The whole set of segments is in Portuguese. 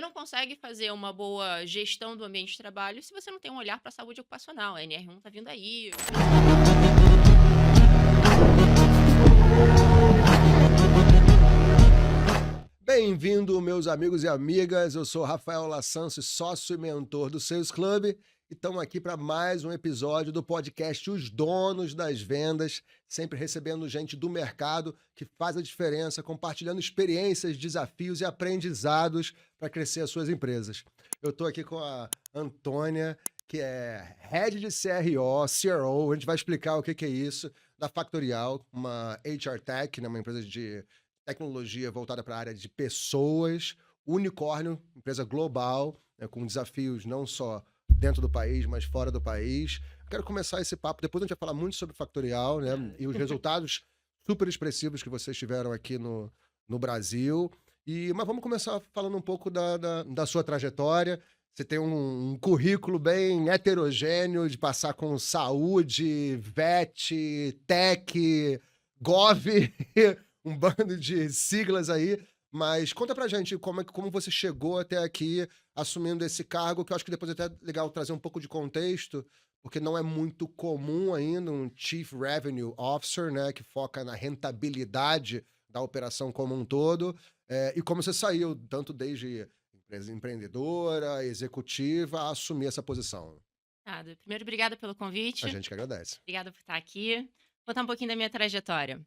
não consegue fazer uma boa gestão do ambiente de trabalho se você não tem um olhar para a saúde ocupacional. A NR1 tá vindo aí. Bem-vindo, meus amigos e amigas. Eu sou Rafael Lassance, sócio e mentor do Sales Club, e estamos aqui para mais um episódio do podcast Os Donos das Vendas, sempre recebendo gente do mercado que faz a diferença, compartilhando experiências, desafios e aprendizados para crescer as suas empresas. Eu estou aqui com a Antônia, que é Head de CRO. A gente vai explicar o que é isso, da Factorial, uma HR Tech, né, uma empresa de tecnologia voltada para a área de pessoas, unicórnio, empresa global, né, com desafios não só dentro do país, mas fora do país. Quero começar esse papo, depois a gente vai falar muito sobre Factorial, né, e os resultados super expressivos que vocês tiveram aqui no Brasil. Mas vamos começar falando um pouco da sua trajetória. Você tem um currículo bem heterogêneo de passar com saúde, vet, tech, gov, um bando de siglas aí, mas conta pra gente como você chegou até aqui assumindo esse cargo, que eu acho que depois é até legal trazer um pouco de contexto, porque não é muito comum ainda um Chief Revenue Officer, né, que foca na rentabilidade da operação como um todo, e como você saiu, tanto desde empresa empreendedora, executiva, a assumir essa posição. Nada. Primeiro, obrigada pelo A convite. gente que agradece. Obrigada por estar aqui. Contar um pouquinho da minha trajetória.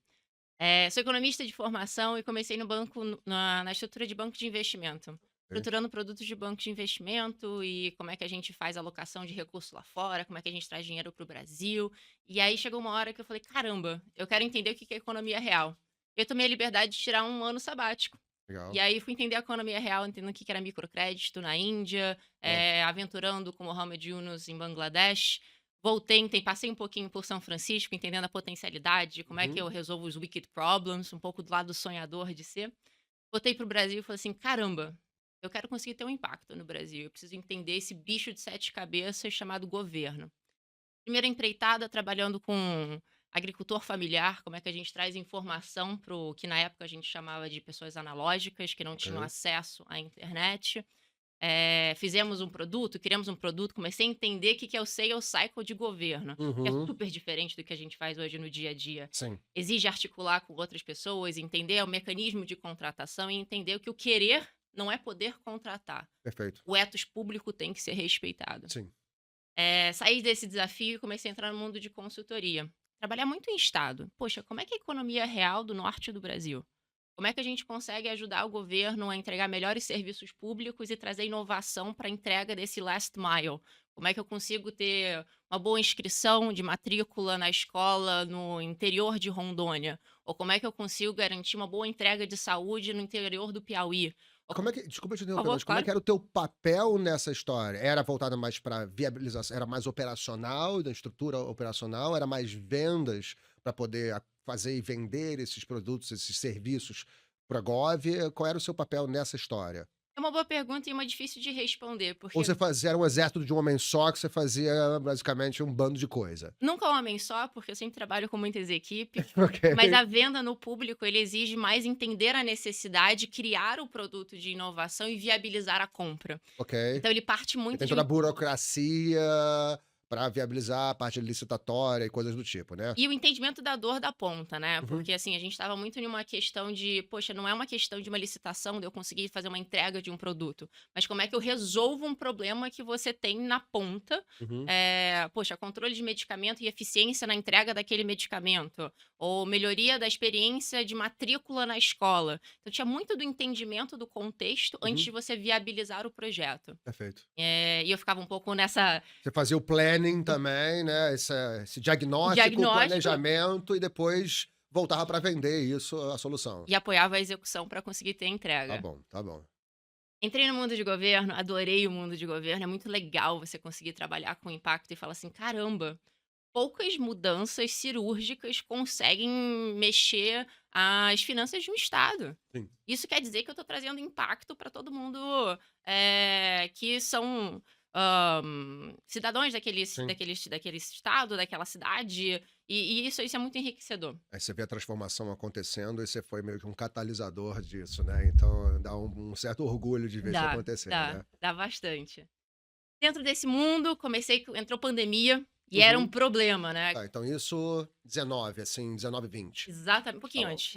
Sou economista de formação e comecei no banco, na estrutura de banco de investimento. Ok. Estruturando produtos de banco de investimento e como é que a gente faz alocação de recursos lá fora, como é que a gente traz dinheiro para o Brasil. E aí chegou uma hora que eu falei, caramba, eu quero entender o que que é economia real. Eu tomei a liberdade de tirar um ano sabático. E Legal. aí fui entender a economia real, entendendo o que que era microcrédito na Índia, Ó. aventurando com Mohamed Yunus em Bangladesh. Voltei, passei um pouquinho por São Francisco, entendendo a potencialidade, de como é que Uhum. eu resolvo os wicked problems, um pouco do lado sonhador de ser. Voltei para o Brasil e falei assim: caramba, eu quero conseguir ter um impacto no Brasil. Eu preciso entender esse bicho de sete cabeças chamado governo. Primeira empreitada, trabalhando com agricultor familiar, como é que a gente traz informação para o que na época a gente chamava de pessoas analógicas, que não tinham Ok. acesso à internet. Fizemos um produto, criamos um produto, comecei a entender o que que é o sales cycle de governo, que é Uhum. super diferente do que a gente faz hoje no dia a dia. Sim, Exige articular com outras pessoas, entender o mecanismo de contratação e entender que o querer não é poder contratar. perfeito. O etos público tem que ser respeitado. Sim. Saí desse desafio e comecei a entrar no mundo de consultoria. Trabalhar muito em estado. Poxa, como é que é a economia real do norte do Brasil? Como é que a gente consegue ajudar o governo a entregar melhores serviços públicos e trazer inovação para a entrega desse last mile? Como é que eu consigo ter uma boa inscrição de matrícula na escola no interior de Rondônia? Ou como é que eu consigo garantir uma boa entrega de saúde no interior do Piauí? Ou, Como é que desculpa te por interromper, favor, mas como é claro. que era o teu papel nessa história? Era voltada mais para viabilização, era mais operacional, da estrutura operacional, era mais vendas para poder fazer e vender esses produtos, esses serviços pra Gov? Qual era o seu papel nessa história? É uma boa pergunta e uma difícil de responder, Ou porque você fazia era um exército de um homem só que você fazia basicamente um bando de coisa? nunca um homem só, porque eu sempre trabalho com muitas equipes, mas Ok, a venda no público, ele exige mais entender a necessidade, criar o produto de inovação e viabilizar a compra. ok. Então ele parte E muito tem de toda a um. burocracia para viabilizar a parte licitatória e coisas do tipo, né? E o entendimento da dor da ponta, né, Uhum. porque, assim, a gente estava muito numa questão de, poxa, não é uma questão de uma licitação, de eu conseguir fazer uma entrega de um produto, mas como é que eu resolvo um problema que você tem na ponta, Uhum. poxa, controle de medicamento e eficiência na entrega daquele medicamento, ou melhoria da experiência de matrícula na escola. Então tinha muito do entendimento do contexto antes de Uhum. você viabilizar o projeto. Perfeito. E eu ficava um pouco nessa Você fazia o planning também, né, esse diagnóstico, diagnóstico. planejamento e depois voltava para vender isso, a solução. E apoiava a execução para conseguir ter a Tá entrega. bom, tá bom. Entrei no mundo de governo, adorei o mundo de governo, é muito legal você conseguir trabalhar com impacto e falar assim: "Caramba, poucas mudanças cirúrgicas conseguem mexer as finanças de um estado". Sim. Isso quer dizer que eu estou trazendo impacto para todo mundo, que são, cidadãos daquele Sim. daquele estado, daquela cidade, E isso é muito enriquecedor. Aí você vê a transformação acontecendo e você foi meio que um catalisador disso, né? Então dá um certo orgulho de ver isso Dá, acontecer, dá, né? dá bastante. Dentro desse mundo, entrou pandemia e era um Uhum. problema, né? Tá, então isso 19, assim, 19, 20. Exatamente, um Tá pouquinho bom, antes,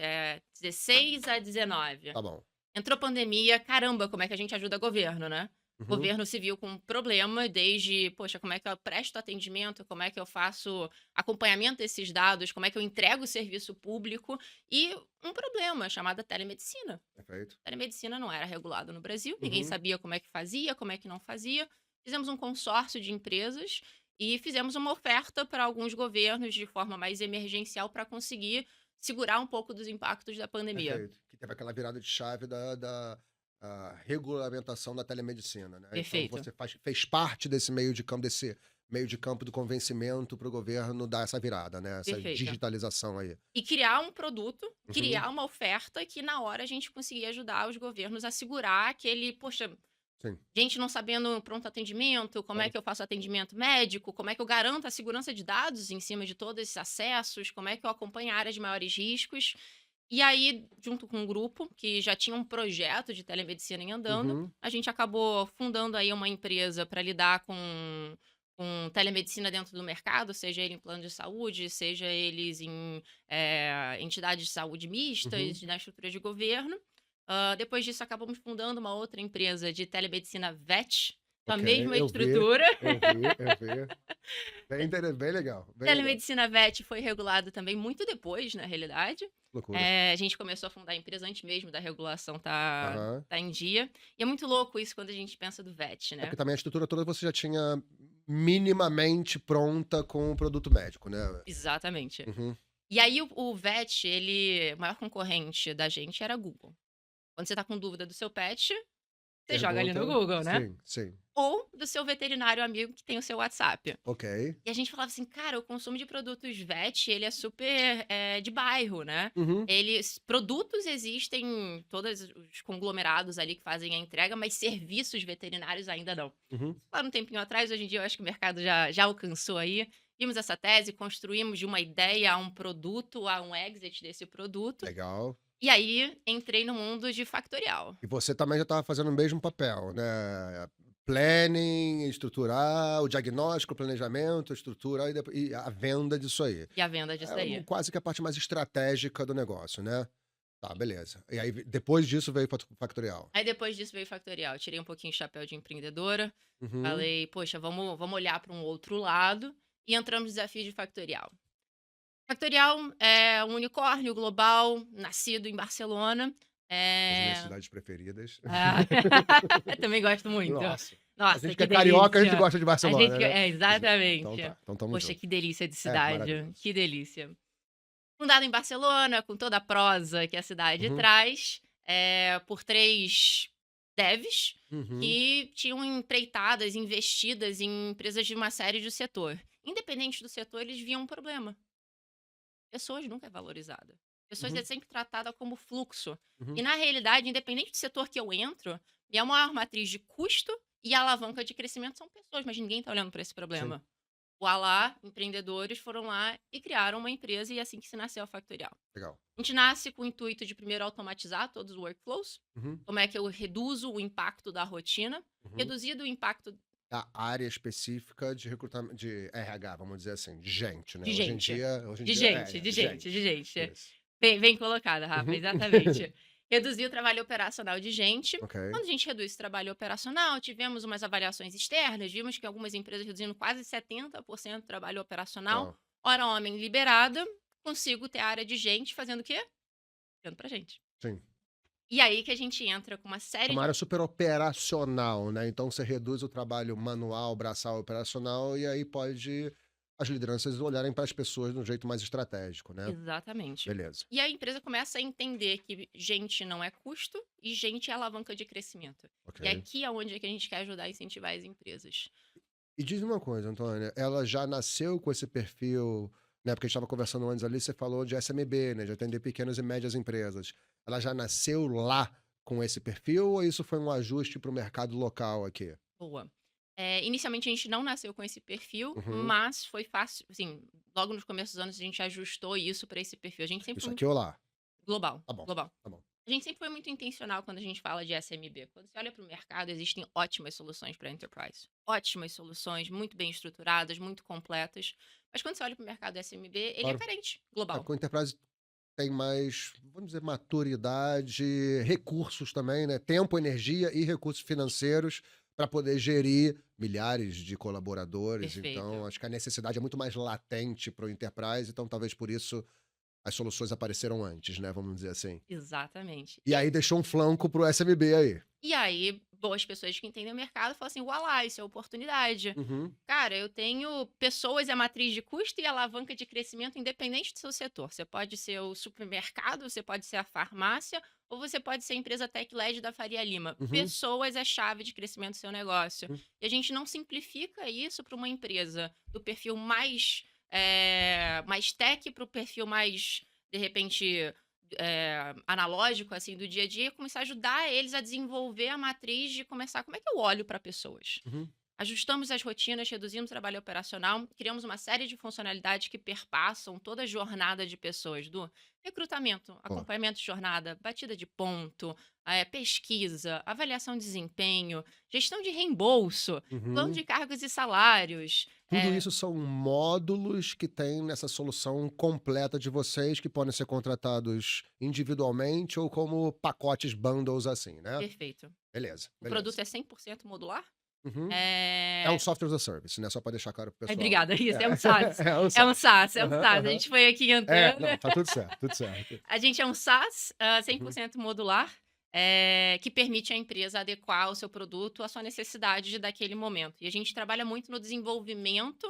16 a 19. tá bom. Entrou pandemia, caramba, como é que a gente ajuda governo, né? O Uhum, governo se viu com um problema desde, poxa, como é que eu presto atendimento, como é que eu faço acompanhamento desses dados, como é que eu entrego o serviço público e um problema chamado telemedicina. perfeito. Telemedicina não era regulado no Brasil, ninguém Uhum, sabia como é que fazia, como é que não fazia. Fizemos um consórcio de empresas e fizemos uma oferta para alguns governos de forma mais emergencial para conseguir segurar um pouco dos impactos da pandemia. perfeito. Que teve aquela virada de chave da regulamentação da telemedicina, né? Então Perfeito, você fez parte desse meio de campo do convencimento para o governo dar essa virada, né? Essa perfeito. digitalização aí. E criar um produto, Uhum, criar uma oferta que na hora a gente conseguia ajudar os governos a segurar aquele, poxa, sim, gente não sabendo pronto atendimento, como é claro. que eu faço atendimento médico, como é que eu garanto a segurança de dados em cima de todos esses acessos, como é que eu acompanho a área de maiores riscos. E aí, junto com um grupo que já tinha um projeto de telemedicina em andando, Uhum, a gente acabou fundando aí uma empresa para lidar com telemedicina dentro do mercado, seja ele em plano de saúde, seja eles em entidades de saúde uhum. mistas, na estrutura de governo. Depois disso, acabamos fundando uma outra empresa de telemedicina VET, com a Ok, mesma eu vi, estrutura. eu vi. Bem legal, bem legal. Telemedicina VET foi regulado também muito depois, na realidade. Loucura. A gente começou a fundar a empresa antes mesmo da regulação Aham. tá em dia. E é muito louco isso quando a gente pensa do VET, É né? porque também a estrutura toda você já tinha minimamente pronta com o produto médico, né? Exatamente. Uhum. E aí o VET, o maior concorrente da gente era Google. Quando você tá com dúvida do seu pet, você joga ali no Pergunta. Google, né? Sim, sim. Ou do seu veterinário amigo que tem o seu WhatsApp. Ok. E a gente falava assim: "Cara, o consumo de produtos vet, ele é super, de bairro, né". Uhum. Produtos existem, todos os conglomerados ali que fazem a entrega, mas serviços veterinários ainda não. Uhum. Lá um tempinho atrás, hoje em dia eu acho que o mercado já alcançou aí. Vimos essa tese, construímos de uma ideia a um produto, a um exit desse produto, Legal. e aí entrei no mundo de factorial. E você também já estava fazendo o mesmo papel, né? Planning, estruturar, o diagnóstico, o planejamento, estrutura e a venda disso aí. E a venda disso É daí. quase que a parte mais estratégica do negócio, né? Tá, beleza. E aí, depois disso, veio o Factorial. Aí depois disso veio factorial, tirei um pouquinho o chapéu de empreendedora. Uhum. Falei: "Poxa, vamos olhar para um outro lado", e entramos no desafio de Factorial. Factorial é um unicórnio global, nascido em Barcelona. As minhas Eh cidades preferidas. ah, também gosto muito. Nossa. A Nossa, gente que que é carioca, a gente delícia. gosta de A gente Barcelona, né? Então exatamente. tá. Então tamo Poxa, junto. que delícia de É, cidade, maravilhoso. que delícia. Fundada em Barcelona, com toda a prosa que a cidade Uhum. traz, por 3 devs Uhum. que tinham empreitadas, investidas em empresas de uma série de setor. Independente do setor, eles viam um problema. Pessoas nunca é valorizada. Pessoas é Uhum. sempre tratada como fluxo. E Uhum. na realidade, independente do setor que eu entro, minha maior matriz de custo e alavanca de crescimento são pessoas, mas ninguém está olhando para esse Sim. problema. O Alá, empreendedores foram lá e criaram uma empresa e é assim que se nasceu a Factorial. Legal. A gente nasce com o intuito de primeiro automatizar todos os workflows. Uhum. Como é que eu reduzo o impacto da rotina? Uhum. Reduzido o impacto A área específica de recrutamento, de RH, vamos dizer assim, de gente, né? de gente. Hoje em De dia gente, de de gente, de gente. gente. Isso. Bem colocada, Rafa, Uhum. exatamente. Reduzir o trabalho operacional de gente. Ok. Quando a gente reduz o trabalho operacional, tivemos umas avaliações externas, vimos que algumas empresas reduzindo quase 70% do trabalho operacional. Uau. Hora homem liberada, consigo ter a área de gente fazendo o quê? Olhando pra gente. Sim. E aí que a gente entra com uma É série uma de área super operacional, né? Então você reduz o trabalho manual, braçal, operacional, e aí pode as lideranças olharem para as pessoas de um jeito mais estratégico, né? exatamente. Beleza. E a empresa começa a entender que gente não é custo e gente é alavanca de crescimento. E é Ok. aqui aonde é que a gente quer ajudar a incentivar as empresas. E diz uma coisa, Antônia, ela já nasceu com esse perfil, né? Porque a gente estava conversando antes ali, você falou de SMB, né? De atender pequenas e médias empresas. Ela já nasceu lá com esse perfil ou isso foi um ajuste para o mercado local aqui? Boa. Inicialmente a gente não nasceu com esse perfil, Uhum. mas foi fácil, assim, logo nos começos dos anos a gente ajustou isso para esse perfil. A gente sempre Isso foi aqui muito ou lá? global, Tá bom, global. tá bom. A gente sempre foi muito intencional quando a gente fala de SMB. Quando você olha para o mercado, existem ótimas soluções para enterprise. Ótimas soluções, muito bem estruturadas, muito completas. Mas quando você olha para o mercado SMB, ele é Claro. carente, É, global. com o Enterprise tem mais, vamos dizer, maturidade, recursos também, né? Tempo, energia e recursos financeiros para poder gerir milhares de colaboradores. Então, Perfeito. acho que a necessidade é muito mais latente para o Enterprise, então talvez por isso as soluções apareceram antes, né? Vamos dizer assim. Exatamente. E aí deixou um flanco pro SMB aí. E aí, boas pessoas que entendem o mercado falam assim: "Ualá, isso é oportunidade. Uhum, Cara, eu tenho pessoas, é matriz de custo e alavanca de crescimento independente do seu setor. Você pode ser o supermercado, você pode ser a farmácia ou você pode ser a empresa tech-led da Faria Lima. uhum, Pessoas é chave de crescimento do seu negócio. uhum, E a gente não simplifica isso para uma empresa do perfil mais tech para o perfil mais, de repente, analógico, assim, do dia a dia, começar a ajudar eles a desenvolver a matriz de começar como é que eu olho para pessoas? uhum. Ajustamos as rotinas, reduzimos o trabalho operacional, criamos uma série de funcionalidades que perpassam toda a jornada de pessoas, do recrutamento, Ó, acompanhamento de jornada, batida de ponto, pesquisa, avaliação de desempenho, gestão de reembolso, plano uhum. de cargos e salários. Tudo isso são módulos que tem nessa solução completa de vocês, que podem ser contratados individualmente ou como pacotes bundles assim, né? Perfeito. Beleza, O produto beleza. é 100% modular. Uhum. É um É, software as a service, né? Só para deixar claro pro Ai, pessoal. obrigada, isso, é um SaaS. É, é um É um SaaS. SaaS, é um Aham, SaaS. A aham. gente foi aqui É, entrando. não, tá tudo certo, tudo certo. A gente é um SaaS, Uhum, 100% modular, que permite à empresa adequar o seu produto à sua necessidade daquele momento. E a gente trabalha muito no desenvolvimento,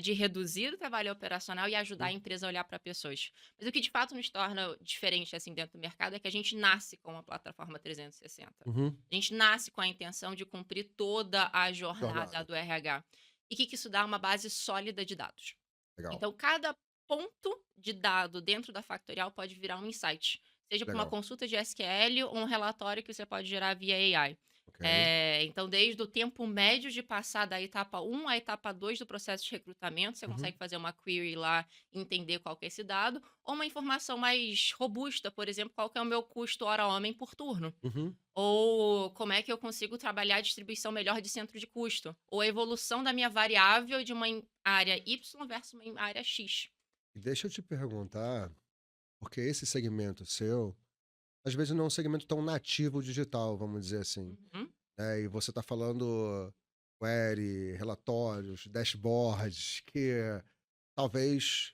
de reduzir o trabalho operacional e ajudar a uhum, empresa a olhar para pessoas. Mas o que de fato nos torna diferente, assim, dentro do mercado é que a gente nasce com uma plataforma 360. uhum. A gente nasce com a intenção de cumprir toda a jornada Jornada. do RH. E o que isso dá? Uma base sólida de dados. Legal, Então, cada ponto de dado dentro da Factorial pode virar um insight, seja para uma legal. consulta de SQL ou um relatório que você pode gerar via AI. Ok. Então, desde o tempo médio de passar da etapa um à etapa 2 do processo de recrutamento, você Uhum, consegue fazer uma query lá e entender qual que é esse dado, ou uma informação mais robusta, por exemplo, qual que é o meu custo hora-homem por turno. uhum. Ou como é que eu consigo trabalhar a distribuição melhor de centro de custo? Ou a evolução da minha variável de uma área Y versus uma área X. E deixa eu te perguntar, porque esse segmento seu, às vezes não é um segmento tão nativo digital, vamos dizer assim, Uhum. né? E você está falando query, relatórios, dashboards, que talvez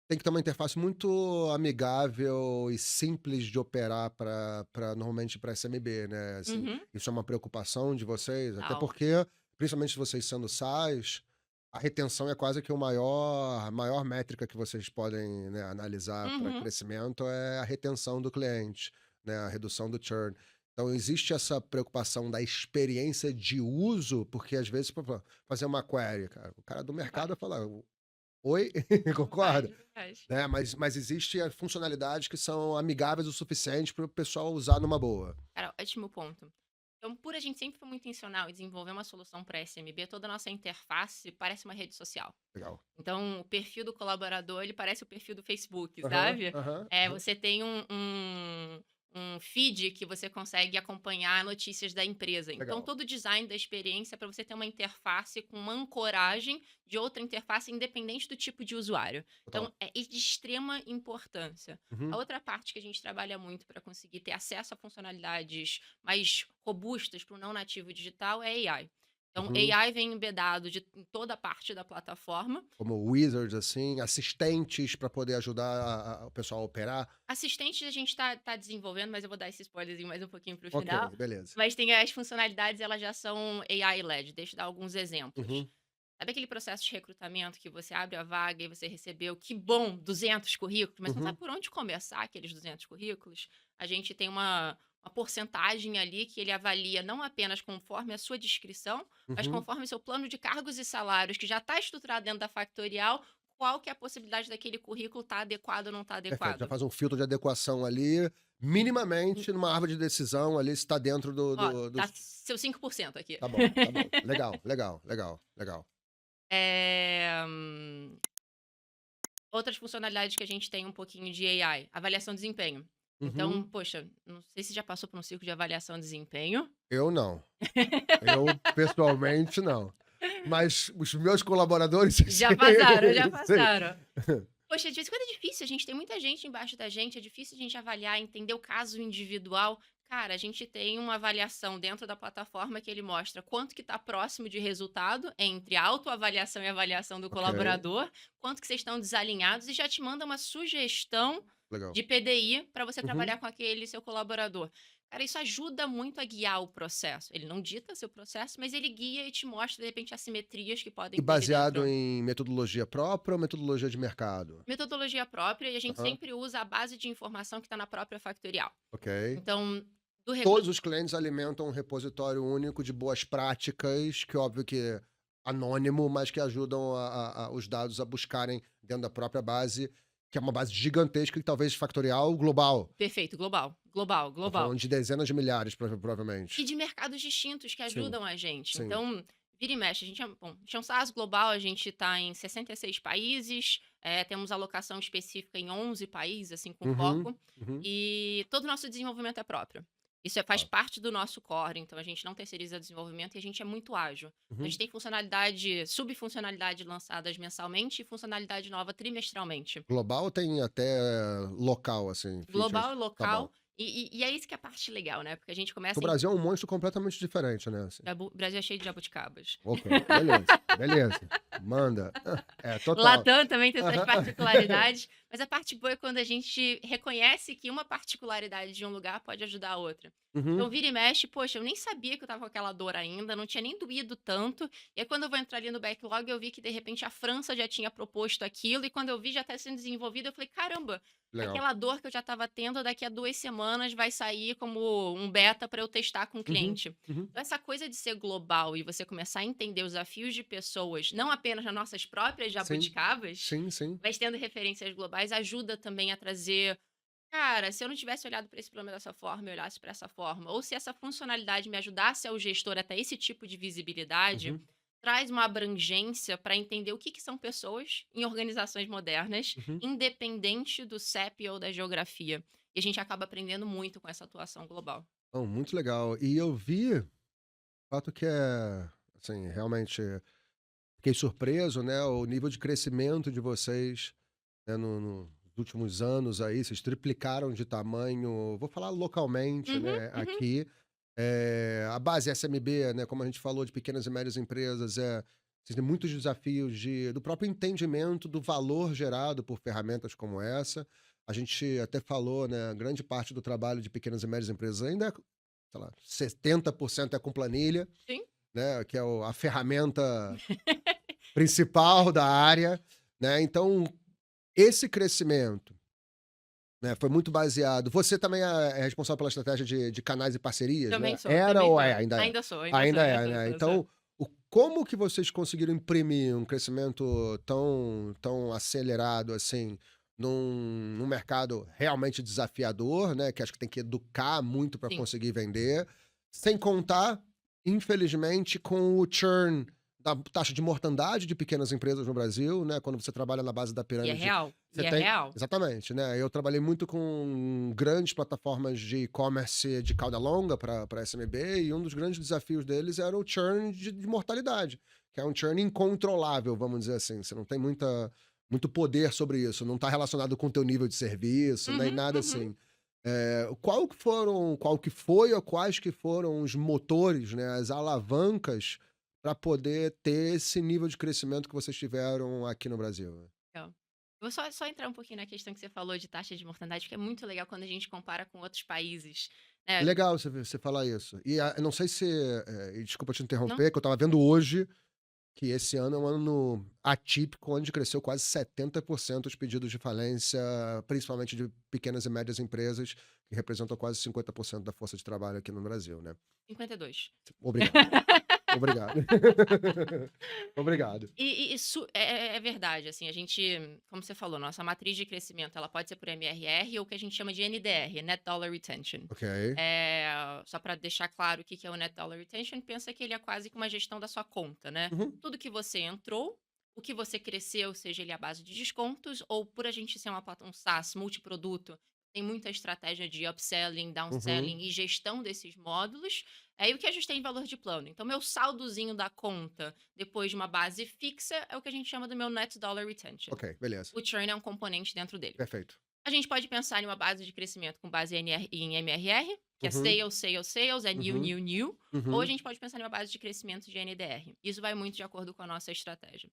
tem que ter uma interface muito amigável e simples de operar para normalmente para SMB, né? Assim, Uhum. isso é uma preocupação de vocês, até Tal. porque, principalmente vocês sendo SaaS, a retenção é quase que a maior métrica que vocês podem, né, analisar para Uhum. crescimento é a retenção do cliente, né? A redução do churn. Então, existe essa preocupação da experiência de uso, porque às vezes, pra fazer uma query, cara, o cara do Não mercado vai faz. falar, oi, Não faz, concorda? não faz. Né, mas existe a funcionalidades que são amigáveis o suficiente para o pessoal usar numa boa. Cara, ótimo ponto. Então, por a gente sempre foi muito intencional em desenvolver uma solução para SMB, toda a nossa interface parece uma rede social. Legal. Então, o perfil do colaborador, ele parece o perfil do Facebook, Aham, sabe? aham, aham. Você tem um feed que você consegue acompanhar notícias da empresa. Então, Legal. todo o design da experiência é para você ter uma interface com uma ancoragem de outra interface, independente do tipo de usuário. Total. Então, é de extrema importância. A Uhum, outra parte que a gente trabalha muito para conseguir ter acesso a funcionalidades mais robustas para o não nativo digital é AI. Então, uhum. AI vem embedado em toda a parte da plataforma. Como wizards, assim, assistentes para poder ajudar o pessoal a operar. Assistentes a gente tá desenvolvendo, mas eu vou dar esse spoilerzinho mais um pouquinho para o Ok, final. beleza. Mas tem as funcionalidades, elas já são AI-led. Deixa eu dar alguns exemplos. Uhum, Sabe aquele processo de recrutamento que você abre a vaga e você recebeu, que bom, 200 currículos, mas não sabe uhum, por onde começar aqueles 200 currículos? A gente tem uma porcentagem ali que ele avalia não apenas conforme a sua descrição, mas uhum. conforme o seu plano de cargos e salários, que já está estruturado dentro da Factorial, qual que é a possibilidade daquele currículo estar adequado ou não estar Perfeito, já adequado. faz um filtro de adequação ali, minimamente numa árvore de decisão ali, se está dentro Ó, tá dos... seu 5% aqui. Tá bom, tá bom. Legal, legal, legal, legal. Eh, Outras funcionalidades que a gente tem um pouquinho de AI, avaliação de desempenho. Então, Uhum. poxa, não sei se já passou por um ciclo de avaliação de desempenho. Eu não. Eu, pessoalmente, não. Mas os meus colaboradores, sim, Já passaram, já sim. passaram. Poxa, de vez em quando é difícil, a gente tem muita gente embaixo da gente, é difícil a gente avaliar, entender o caso individual. Cara, a gente tem uma avaliação dentro da plataforma que ele mostra quanto que está próximo de resultado entre a autoavaliação e avaliação do Ok, colaborador, quanto que vocês estão desalinhados e já te manda uma sugestão legal. de PDI para você Uhum. trabalhar com aquele seu colaborador. Cara, isso ajuda muito a guiar o processo. Ele não dita seu processo, mas ele guia e te mostra, de repente, assimetrias que E podem ter ali baseado dentro. em metodologia própria ou metodologia de mercado? Metodologia própria e a gente Aham, sempre usa a base de informação que está na própria Factorial. ok. Então, do Todos recrutamento. os clientes alimentam um repositório único de boas práticas, que óbvio que é anônimo, mas que ajudam os dados a buscarem dentro da própria base, que é uma base gigantesca e talvez factorial global. Perfeito, global, global, Tá global. falando de dezenas de milhares, E provavelmente. de mercados distintos que Sim, ajudam a gente. sim. Então, vira e mexe, bom, a gente é um SaaS global, a gente está em 66 países, temos alocação específica em 11 países, assim, com Uhum, foco, uhum. e todo o nosso desenvolvimento é próprio. Isso faz Tá. parte do nosso core, então a gente não terceiriza desenvolvimento e a gente é muito ágil. A gente Uhum. tem funcionalidade, subfuncionalidade lançadas mensalmente e funcionalidade nova trimestralmente. Global tem até local, assim, features. Global e Tá bom. local, e é isso que é a parte legal, né? Porque a gente O começa Brasil é um monstro completamente diferente, né? Assim. O Brasil é cheio de jabuticabas. Ok, beleza, beleza. Manda. É, total. Latam também tem suas Aham. particularidades, mas a parte boa é quando a gente reconhece que uma particularidade de um lugar pode ajudar a outra. Então, Uhum. vira e mexe, poxa, eu nem sabia que eu estava com aquela dor ainda, não tinha nem doído tanto. E aí, quando eu vou entrar ali no backlog, eu vi que de repente a França já tinha proposto aquilo, e quando eu vi já está sendo desenvolvido, eu falei: caramba, Legal. aquela dor que eu já estava tendo, daqui a 2 semanas vai sair como um beta para eu testar com o Uhum, cliente. uhum. Então, essa coisa de ser global e você começar a entender os desafios de pessoas, não apenas nas nossas próprias Sim, jabuticabas, sim, sim. mas tendo referências globais, ajuda também a trazer. Cara, se eu não tivesse olhado para esse problema dessa forma, eu olhasse para essa forma, ou se essa funcionalidade me ajudasse ao gestor até esse tipo de visibilidade, Uhum, traz uma abrangência para entender o que são pessoas em organizações modernas, uhum. independente do CEP ou da geografia. E a gente acaba aprendendo muito com essa atuação global. Não, muito legal. E eu vi, o fato que é, assim, realmente fiquei surpreso, né? O nível de crescimento de vocês, né, nos últimos anos aí, vocês triplicaram de tamanho, vou falar localmente, Uhum, né, uhum. aqui. A base SMB, né, como a gente falou, de pequenas e médias empresas, vocês têm muitos desafios do próprio entendimento do valor gerado por ferramentas como essa. A gente até falou, né, grande parte do trabalho de pequenas e médias empresas ainda, sei lá, 70% é com planilha, Sim. né, que é a ferramenta principal da área, né? Então, esse crescimento, né, foi muito baseado. Você também é responsável pela estratégia de canais e parcerias, Também né? sou, Era também ou sou. é? Ainda é? Ainda sou, ainda sou, Ainda ainda é, sou, né? sou. Então, como que vocês conseguiram imprimir um crescimento tão acelerado assim num mercado realmente desafiador, né? Que acho que tem que educar muito para Sim, conseguir vender, sem contar, infelizmente, com o churn da taxa de mortandade de pequenas empresas no Brasil, né? Quando você trabalha na base da e é pirâmide, real, você e é tem. real. Exatamente, né? Eu trabalhei muito com grandes plataformas de e-commerce de cauda longa para SMB e um dos grandes desafios deles era o churn de mortalidade, que é um churn incontrolável, vamos dizer assim. Você não tem muito poder sobre isso, não está relacionado com o teu nível de serviço, nem Uhum, nada uhum. assim. Qual que foi ou quais que foram os motores, né, as alavancas para poder ter esse nível de crescimento que vocês tiveram aqui no Brasil? Legal. Eu vou só entrar um pouquinho na questão que você falou de taxa de mortandade, que é muito legal quando a gente compara com outros países, né. Legal você falar isso. E eu não sei se, e desculpa te Não, interromper, que eu estava vendo hoje que esse ano é um ano atípico, onde cresceu quase 70% os pedidos de falência, principalmente de pequenas e médias empresas, que representam quase 50% da força de trabalho aqui no Brasil, né. 52. Obrigado. Obrigado. Obrigado. E isso é verdade, assim, a gente, como você falou, nossa matriz de crescimento, ela pode ser por MRR ou o que a gente chama de NDR, Net Dollar Retention. Ok. Só para deixar claro o que que é o Net Dollar Retention, pensa que ele é quase que uma gestão da sua conta, né. Uhum, Tudo que você entrou, o que você cresceu, seja ele à base de descontos ou por a gente ser um SaaS multiproduto, tem muita estratégia de upselling, uhum. downselling e gestão desses módulos, e o que ajustei em valor de plano. Então meu saldozinho da conta, depois de uma base fixa, é o que a gente chama do meu Net Dollar Retention. Ok, beleza. O churn é um componente dentro dele. Perfeito. A gente pode pensar em uma base de crescimento com base em MRR, que é Uhum, sales, sales, sales, é new, uhum, new, new, ou a uhum. gente pode pensar em uma base de crescimento de NDR. Isso vai muito de acordo com a nossa estratégia.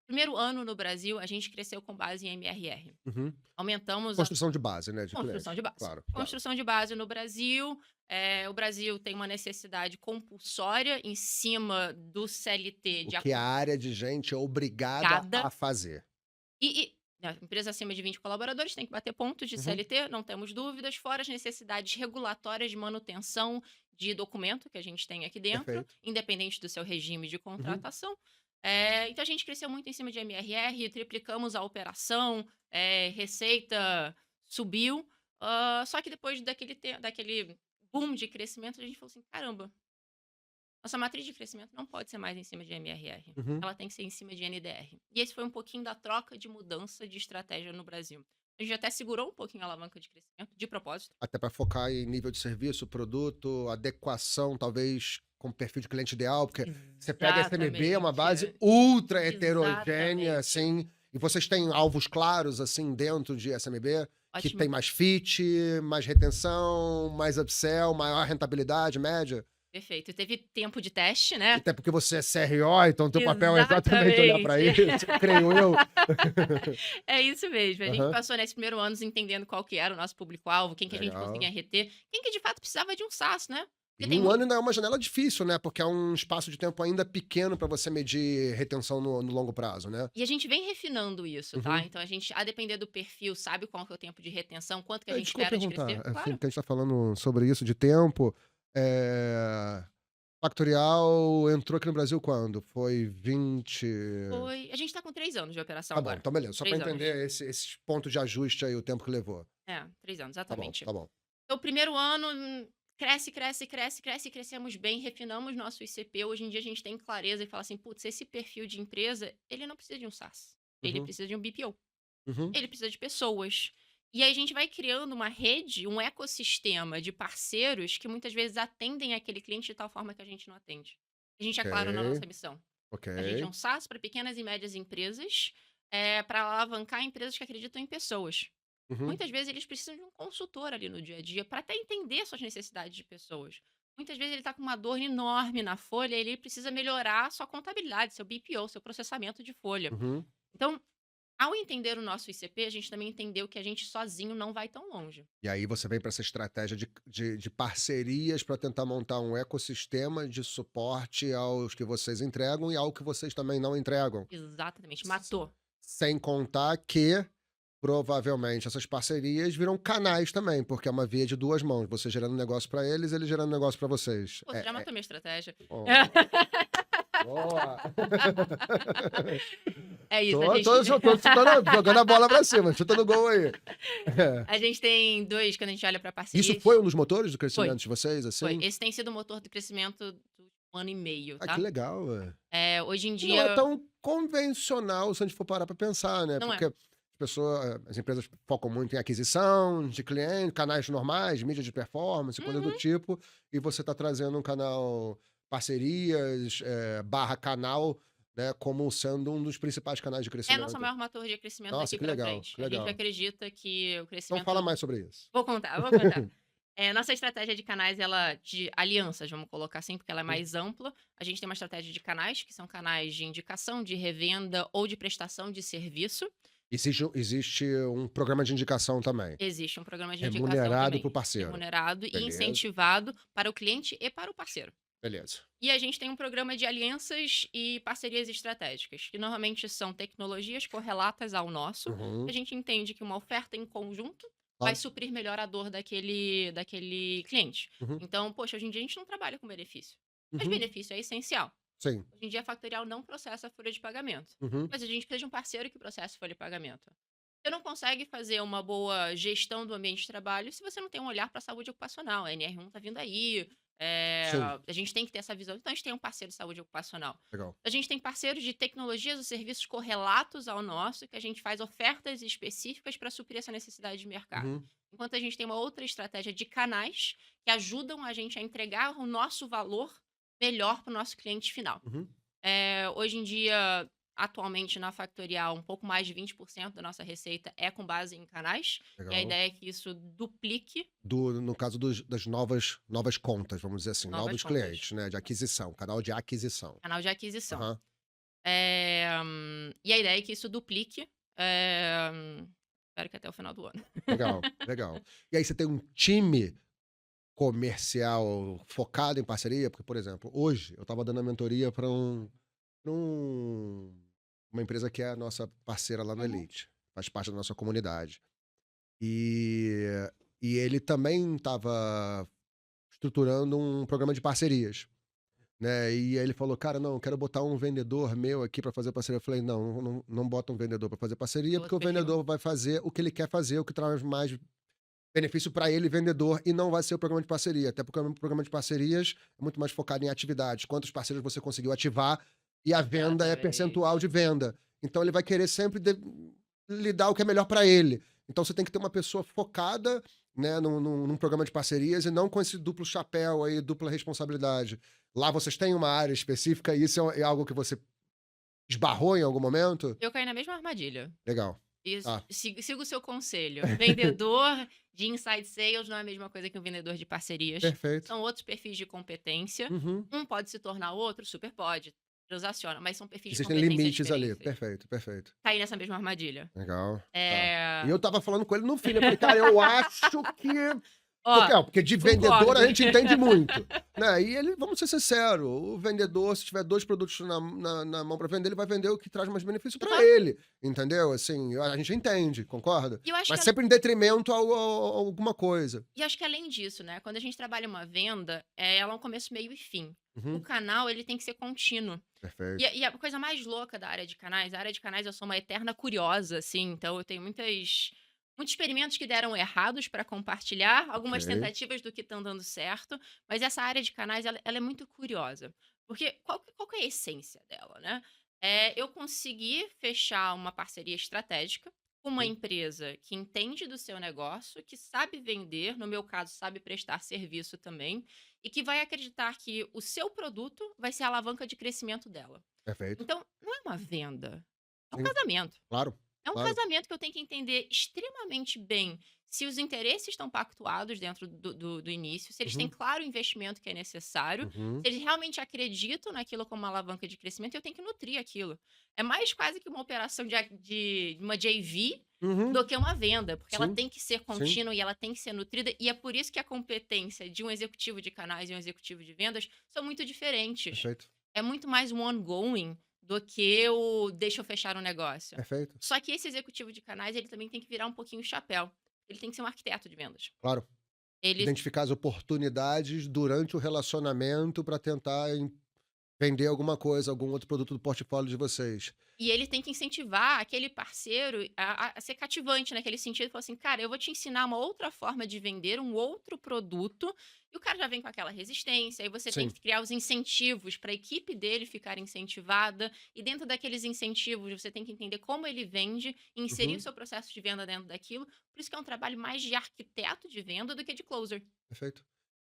Primeiro ano no Brasil, a gente cresceu com base em MRR. Uhum. Aumentamos a Construção de base, né, de construção cliente. de base. Claro, claro. Construção de base no Brasil, o Brasil tem uma necessidade compulsória em cima do CLT O de que a área de gente é obrigada acompanhada a fazer. né, empresa acima de 20 colaboradores tem que bater pontos de Uhum, CLT, não temos dúvidas, fora as necessidades regulatórias de manutenção de documento que a gente tem aqui dentro, perfeito. independente do seu regime de Uhum. contratação. Então a gente cresceu muito em cima de MRR, triplicamos a operação, receita subiu, só que depois daquele boom de crescimento, a gente falou assim: caramba, nossa matriz de crescimento não pode ser mais em cima de MRR, Uhum. ela tem que ser em cima de NDR. E esse foi um pouquinho da troca de mudança de estratégia no Brasil. A gente até segurou um pouquinho a alavanca de crescimento, de propósito. Até para focar em nível de serviço, produto, adequação, talvez com o perfil de cliente ideal, porque você pega SMB, é uma base Exatamente, ultra heterogênea, exatamente. assim, e vocês têm alvos claros, assim, dentro de SMB, que tem Ótimo, mais fit, mais retenção, mais upsell, maior rentabilidade média? perfeito. Teve tempo de teste, E né? até porque você é CRO, então teu papel é exatamente olhar para Exatamente. isso, creio eu. É isso mesmo. A gente Aham, passou nesse primeiro ano entendendo qual que era o nosso público-alvo, quem que a gente conseguia legal. reter, quem que de fato precisava de um SaaS, né? Porque E tem um muito. ano ainda é uma janela difícil, né? Porque é um espaço de tempo ainda pequeno para você medir retenção no longo prazo, né? E a gente vem refinando isso, tá? Uhum. Então a gente, a depender do perfil, sabe qual que é o tempo de retenção, quanto que a gente Desculpa espera de crescer? perguntar, assim, Claro. que a gente tá falando sobre isso de tempo, eh, Factorial entrou aqui no Brasil quando? Foi 20. A gente tá com 3 anos de operação Tá bom, agora. então beleza, só para 3 anos. entender esses pontos de ajuste aí, o tempo que levou. 3 anos, Tá bom, exatamente. tá bom. Então, o primeiro ano, cresce, cresce, cresce, cresce, crescemos bem, refinamos nosso ICP. Hoje em dia a gente tem clareza e fala assim, putz, esse perfil de empresa, ele não precisa de um SaaS. Ele Uhum, precisa de um BPO. uhum. Ele precisa de pessoas. E aí a gente vai criando uma rede, um ecossistema de parceiros que muitas vezes atendem aquele cliente de tal forma que a gente não atende. A gente é claro na Ok, nossa missão. ok. A gente é um SaaS para pequenas e médias empresas, para alavancar empresas que acreditam em pessoas. Uhum, Muitas vezes eles precisam de um consultor ali no dia a dia para até entender suas necessidades de pessoas. Muitas vezes ele está com uma dor enorme na folha e ele precisa melhorar sua contabilidade, seu BPO, seu processamento de folha. uhum. Então, ao entender o nosso ICP, a gente também entendeu que a gente sozinho não vai tão longe. E aí você vem para essa estratégia de parcerias para tentar montar um ecossistema de suporte aos que vocês entregam e ao que vocês também não entregam. Exatamente, S matou. Sem contar que, provavelmente, essas parcerias viram canais também, porque é uma via de 2 mãos, você gerando negócio para eles, eles gerando negócio para vocês. Pô, você já matou minha estratégia. Ó, boa. É isso, a Tô gente tô tô chutando jogando a bola para cima, chutando gol aí. É. a gente tem 2 quando a gente olha para Isso foi parcerias. um dos motores do Foi, crescimento de vocês, foi. assim? Esse tem sido o motor do crescimento do último ano e meio, Ah, que tá. legal, ué. Hoje em E não é dia tão convencional se a gente for parar para pensar, né, não é. porque as empresas focam muito em aquisição de cliente, canais normais, mídia de performance, coisas do Uhum. tipo, e você está trazendo um canal parcerias, barra canal, né, como sendo um dos principais canais de É a nossa crescimento. maior motor de crescimento Nossa, daqui que para legal, frente. que A gente legal. acredita que o Então fala crescimento. mais sobre isso. Vou contar, vou contar. Nossa estratégia de canais, ela de alianças, vamos colocar assim, porque ela é Hum. mais ampla. A gente tem uma estratégia de canais, que são canais de indicação, de revenda ou de prestação de serviço. Existe um programa de indicação também, Existe um programa de indicação remunerado para o também, parceiro. remunerado e Beleza, incentivado para o cliente e para o parceiro. beleza. E a gente tem um programa de alianças e parcerias estratégicas, que normalmente são tecnologias correlatas ao nosso. A Uhum, gente entende que uma oferta em conjunto vai claro. suprir melhor a dor daquele cliente. Uhum. Então, poxa, hoje em dia a gente não trabalha com benefício. Mas Uhum. benefício é essencial. Sim. Hoje em dia, a Factorial não processa a folha de pagamento. Uhum. Mas a gente precisa de um parceiro que processe folha de pagamento. Você não consegue fazer uma boa gestão do ambiente de trabalho se você não tem um olhar para a saúde ocupacional. A NR1 está vindo aí, Sim. a gente tem que ter essa visão. Então, a gente tem um parceiro de saúde ocupacional. Legal. A gente tem parceiros de tecnologias ou serviços correlatos ao nosso, que a gente faz ofertas específicas para suprir essa necessidade de mercado. Uhum. Enquanto a gente tem uma outra estratégia de canais que ajudam a gente a entregar o nosso valor melhor para o nosso cliente final. Uhum. Hoje em dia, atualmente na Factorial, um pouco mais de 20% da nossa receita é com base em canais, e a Legal. ideia é que isso duplique No caso das novas contas, vamos dizer assim, novas novos contas, clientes, né? De aquisição, canal de aquisição. canal de aquisição. Aham. E a ideia é que isso duplique, espero que até o final do ano. Legal, legal. E aí você tem um time comercial focado em parceria? Porque, por exemplo, hoje eu estava dando a mentoria pra uma empresa que é a nossa parceira lá no Uhum. Elite, faz parte da nossa comunidade. E, e ele também estava estruturando um programa de parcerias, né? E aí ele falou, cara, não, eu quero botar um vendedor meu aqui para fazer parceria. Eu falei, não, não bota um vendedor para fazer parceria, É porque outro o perfil. vendedor vai fazer o que ele quer fazer, o que traz mais benefício para ele, vendedor, e não vai ser o programa de parceria. Até porque o programa de parcerias é muito mais focado em atividades. Quantos parceiros você conseguiu ativar e a venda é percentual Exatamente. de venda. Então ele vai querer sempre lhe dar o que é melhor para ele. Então você tem que ter uma pessoa focada, né, num programa de parcerias e não com esse duplo chapéu aí, dupla responsabilidade. Lá vocês têm uma área específica e isso é algo que você esbarrou em algum momento? Eu caí na mesma armadilha. Legal. Isso, Tá. siga o seu conselho. Vendedor de inside sales não é a mesma coisa que um vendedor de parcerias. Perfeito. São outros perfis de competência. Uhum. Um pode se tornar outro, super pode. Transaciona, mas são perfis de Existem competências limites ali. diferentes. Perfeito, perfeito. Caí nessa mesma armadilha. Legal, tá. E É... eu estava falando com ele no fim, eu falei: "Cara, eu acho que" Ó, porque de vendedor concordo. a gente entende muito, né, e ele vamos ser sincero, o vendedor se tiver 2 produtos na mão para vender, ele vai vender o que traz mais benefício para Total. ele, entendeu, assim, a gente entende, concorda? E eu acho que, Mas sempre em detrimento a alguma coisa. além disso, né? Quando a gente trabalha uma venda, ela é um começo, meio e fim. O Uhum, canal, ele tem que ser contínuo. E, perfeito. e a coisa mais louca da área de canais, a área de canais eu sou uma eterna curiosa, assim, então eu tenho muitos experimentos que deram errados para compartilhar, Ok. algumas tentativas do que estão dando certo, mas essa área de canais, ela é muito curiosa. Porque qual que é a essência dela, né? Eu conseguir fechar uma parceria estratégica com uma Uhum, empresa que entende do seu negócio, que sabe vender, no meu caso, sabe prestar serviço também, e que vai acreditar que o seu produto vai ser a alavanca de crescimento dela. perfeito. Então, não é uma venda, é um Sim, casamento. claro, É um claro. casamento que eu tenho que entender extremamente bem se os interesses estão pactuados dentro do início, se eles têm Uhum, claro o investimento que é necessário, uhum, se eles realmente acreditam naquilo como uma alavanca de crescimento, eu tenho que nutrir aquilo. É mais quase que uma operação de uma JV uhum, do que uma venda, porque ela sim, tem que ser sim, contínua e ela tem que ser nutrida, e é por isso que a competência de um executivo de canais e um executivo de vendas são muito diferentes. perfeito, É muito mais um ongoing do que o deixa eu fechar um negócio. perfeito, Só que esse executivo de canais, ele também tem que virar um pouquinho o chapéu. Ele tem que ser um arquiteto de vendas. claro. Ele Identificar as oportunidades durante o relacionamento para tentar vender alguma coisa, algum outro produto do portfólio de vocês. ele tem que incentivar aquele parceiro a ser cativante naquele sentido, falar assim: "Cara, eu vou te ensinar uma outra forma de vender um outro produto", e o cara já vem com aquela resistência, aí você tem Sim. que criar os incentivos para a equipe dele ficar incentivada, e dentro daqueles incentivos você tem que entender como ele vende, e inserir o Uhum, seu processo de venda dentro daquilo, por isso que é um trabalho mais de arquiteto de venda do que de closer. perfeito.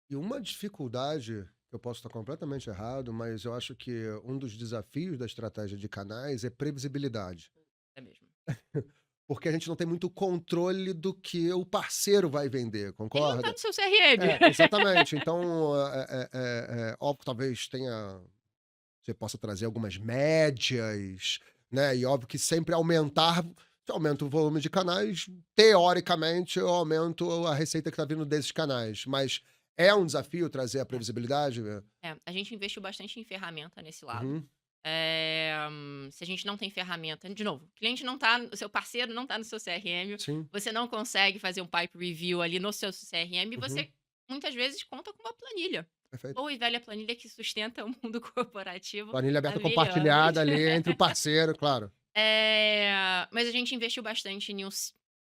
E uma dificuldade, eu posso estar completamente errado, mas eu acho que um dos desafios da estratégia de canais é previsibilidade. É mesmo. Porque a gente não tem muito controle do que o parceiro vai vender, Ele não tá concorda? no seu CRM. É, exatamente. Então, óbvio, talvez você possa trazer algumas médias, né? E óbvio que sempre aumentar, se aumenta o volume de canais, teoricamente eu aumento a receita que está vindo desses canais. Mas é um desafio trazer a É, previsibilidade? Né? a gente investiu bastante em ferramenta nesse lado. Uhum, Se a gente não tem ferramenta de novo, o cliente não tá o seu parceiro não tá no seu CRM, sim. você não consegue fazer um pipe review ali no seu CRM, Uhum, você muitas vezes conta com uma planilha. Perfeito. Boa e velha planilha que sustenta o mundo corporativo Planilha há aberta 1000 anos. compartilhada ali entre o parceiro, claro. Mas a gente investiu bastante em um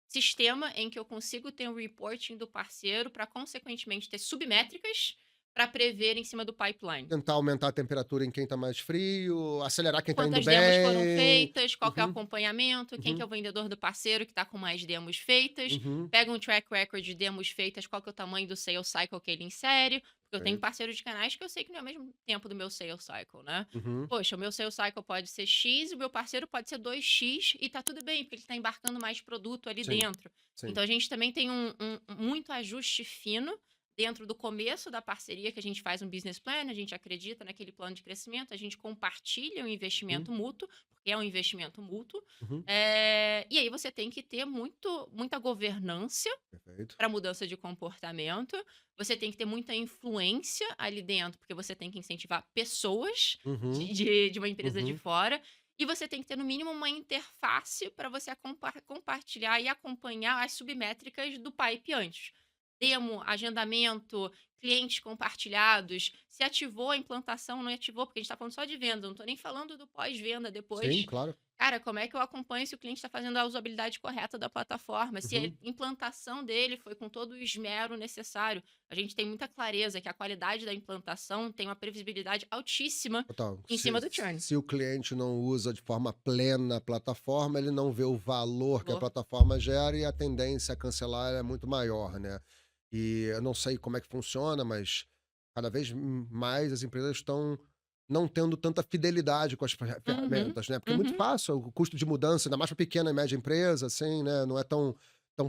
sistema em que eu consigo ter um reporting do parceiro para consequentemente ter submétricas para prever em cima do pipeline. Tentar aumentar a temperatura em quem tá mais frio, acelerar quem tá indo Quantas demos foram bem. feitas, qual que é o Uhum, acompanhamento, quem que é uhum, o vendedor do parceiro que está com mais demos feitas, uhum. pega um track record de demos feitas, qual que é o tamanho do sales cycle que ele insere, porque eu tenho Perfeito. parceiros de canais que eu sei que não é o mesmo tempo do meu sales cycle, né. Uhum, Poxa, o meu sales cycle pode ser X, o meu parceiro pode ser 2x e tá tudo bem, porque ele está embarcando mais produto ali sim, dentro. sim. Então a gente também tem muito ajuste fino dentro do começo da parceria, que a gente faz um business plan, a gente acredita naquele plano de crescimento, a gente compartilha o Uhum, investimento mútuo, porque é um investimento mútuo. uhum. E aí você tem que ter muita governança Perfeito. para mudança de comportamento, você tem que ter muita influência ali dentro, porque você tem que incentivar pessoas Uhum, de uma empresa de uhum. fora, e você tem que ter, no mínimo, uma interface para você compartilhar e acompanhar as submétricas do pipe antes. Demo, agendamento, clientes compartilhados, se ativou a implantação, não ativou, porque a gente está falando só de venda, não estou nem falando do pós-venda Sim, depois. claro. Cara, como é que eu acompanho se o cliente está fazendo a usabilidade correta da plataforma? Se a Uhum. implantação dele foi com todo o esmero necessário? A gente tem muita clareza que a qualidade da implantação tem uma previsibilidade altíssima Total. em Se cima do churn. se o cliente não usa de forma plena a plataforma, ele não vê o valor que a Valor. plataforma gera e a tendência a cancelar é muito maior, né. E eu não sei como é que funciona, mas cada vez mais as empresas estão não tendo tanta fidelidade com as Uhum, ferramentas, né, porque é muito uhum. fácil, o custo de mudança, ainda mais para pequena e média empresa, assim, né, não é tão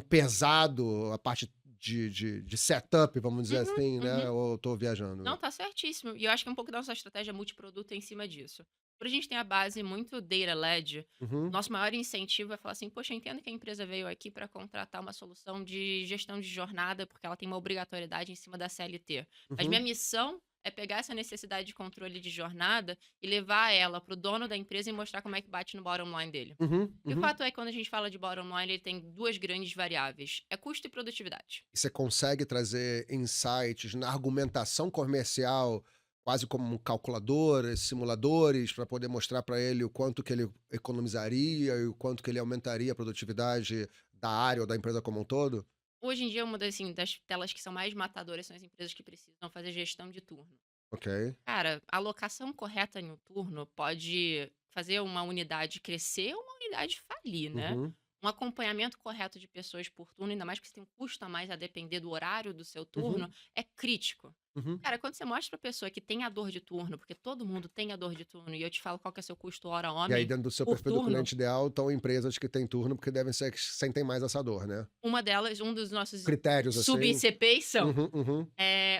pesado a parte de setup, vamos dizer Uhum, assim, né, uhum. ou eu tô viajando? Não, tá certíssimo. E eu acho que um pouco da nossa estratégia multiproduto é em cima disso. Por a gente tem a base muito data-led, Uhum, nosso maior incentivo é falar assim: poxa, eu entendo que a empresa veio aqui para contratar uma solução de gestão de jornada, porque ela tem uma obrigatoriedade em cima da CLT. Mas minha uhum, missão é pegar essa necessidade de controle de jornada e levar ela para o dono da empresa e mostrar como é que bate no bottom line dele. uhum, E o uhum. fato é que quando a gente fala de bottom line, ele tem duas grandes variáveis: é custo e produtividade. E você consegue trazer insights na argumentação comercial, quase como calculadoras, simuladores, para poder mostrar para ele o quanto que ele economizaria e o quanto que ele aumentaria a produtividade da área ou da empresa como um todo? Hoje em dia, uma das, assim, das telas que são mais matadoras são as empresas que precisam fazer gestão de turno. Ok. Cara, a alocação correta em um turno pode fazer uma unidade crescer ou uma unidade falir, né? Uhum, Um acompanhamento correto de pessoas por turno, ainda mais porque você tem um custo a mais a depender do horário do seu turno, uhum, é crítico. uhum. Cara, quando você mostra pra pessoa que tem a dor de turno, porque todo mundo tem a dor de turno, e eu te falo qual que é seu custo hora E aí homem dentro do seu por perfil do turno, cliente ideal estão empresas que têm turno, porque devem ser que sentem mais essa dor, né. uma delas, um dos nossos Critérios assim. sub-ICPs são Uhum, uhum.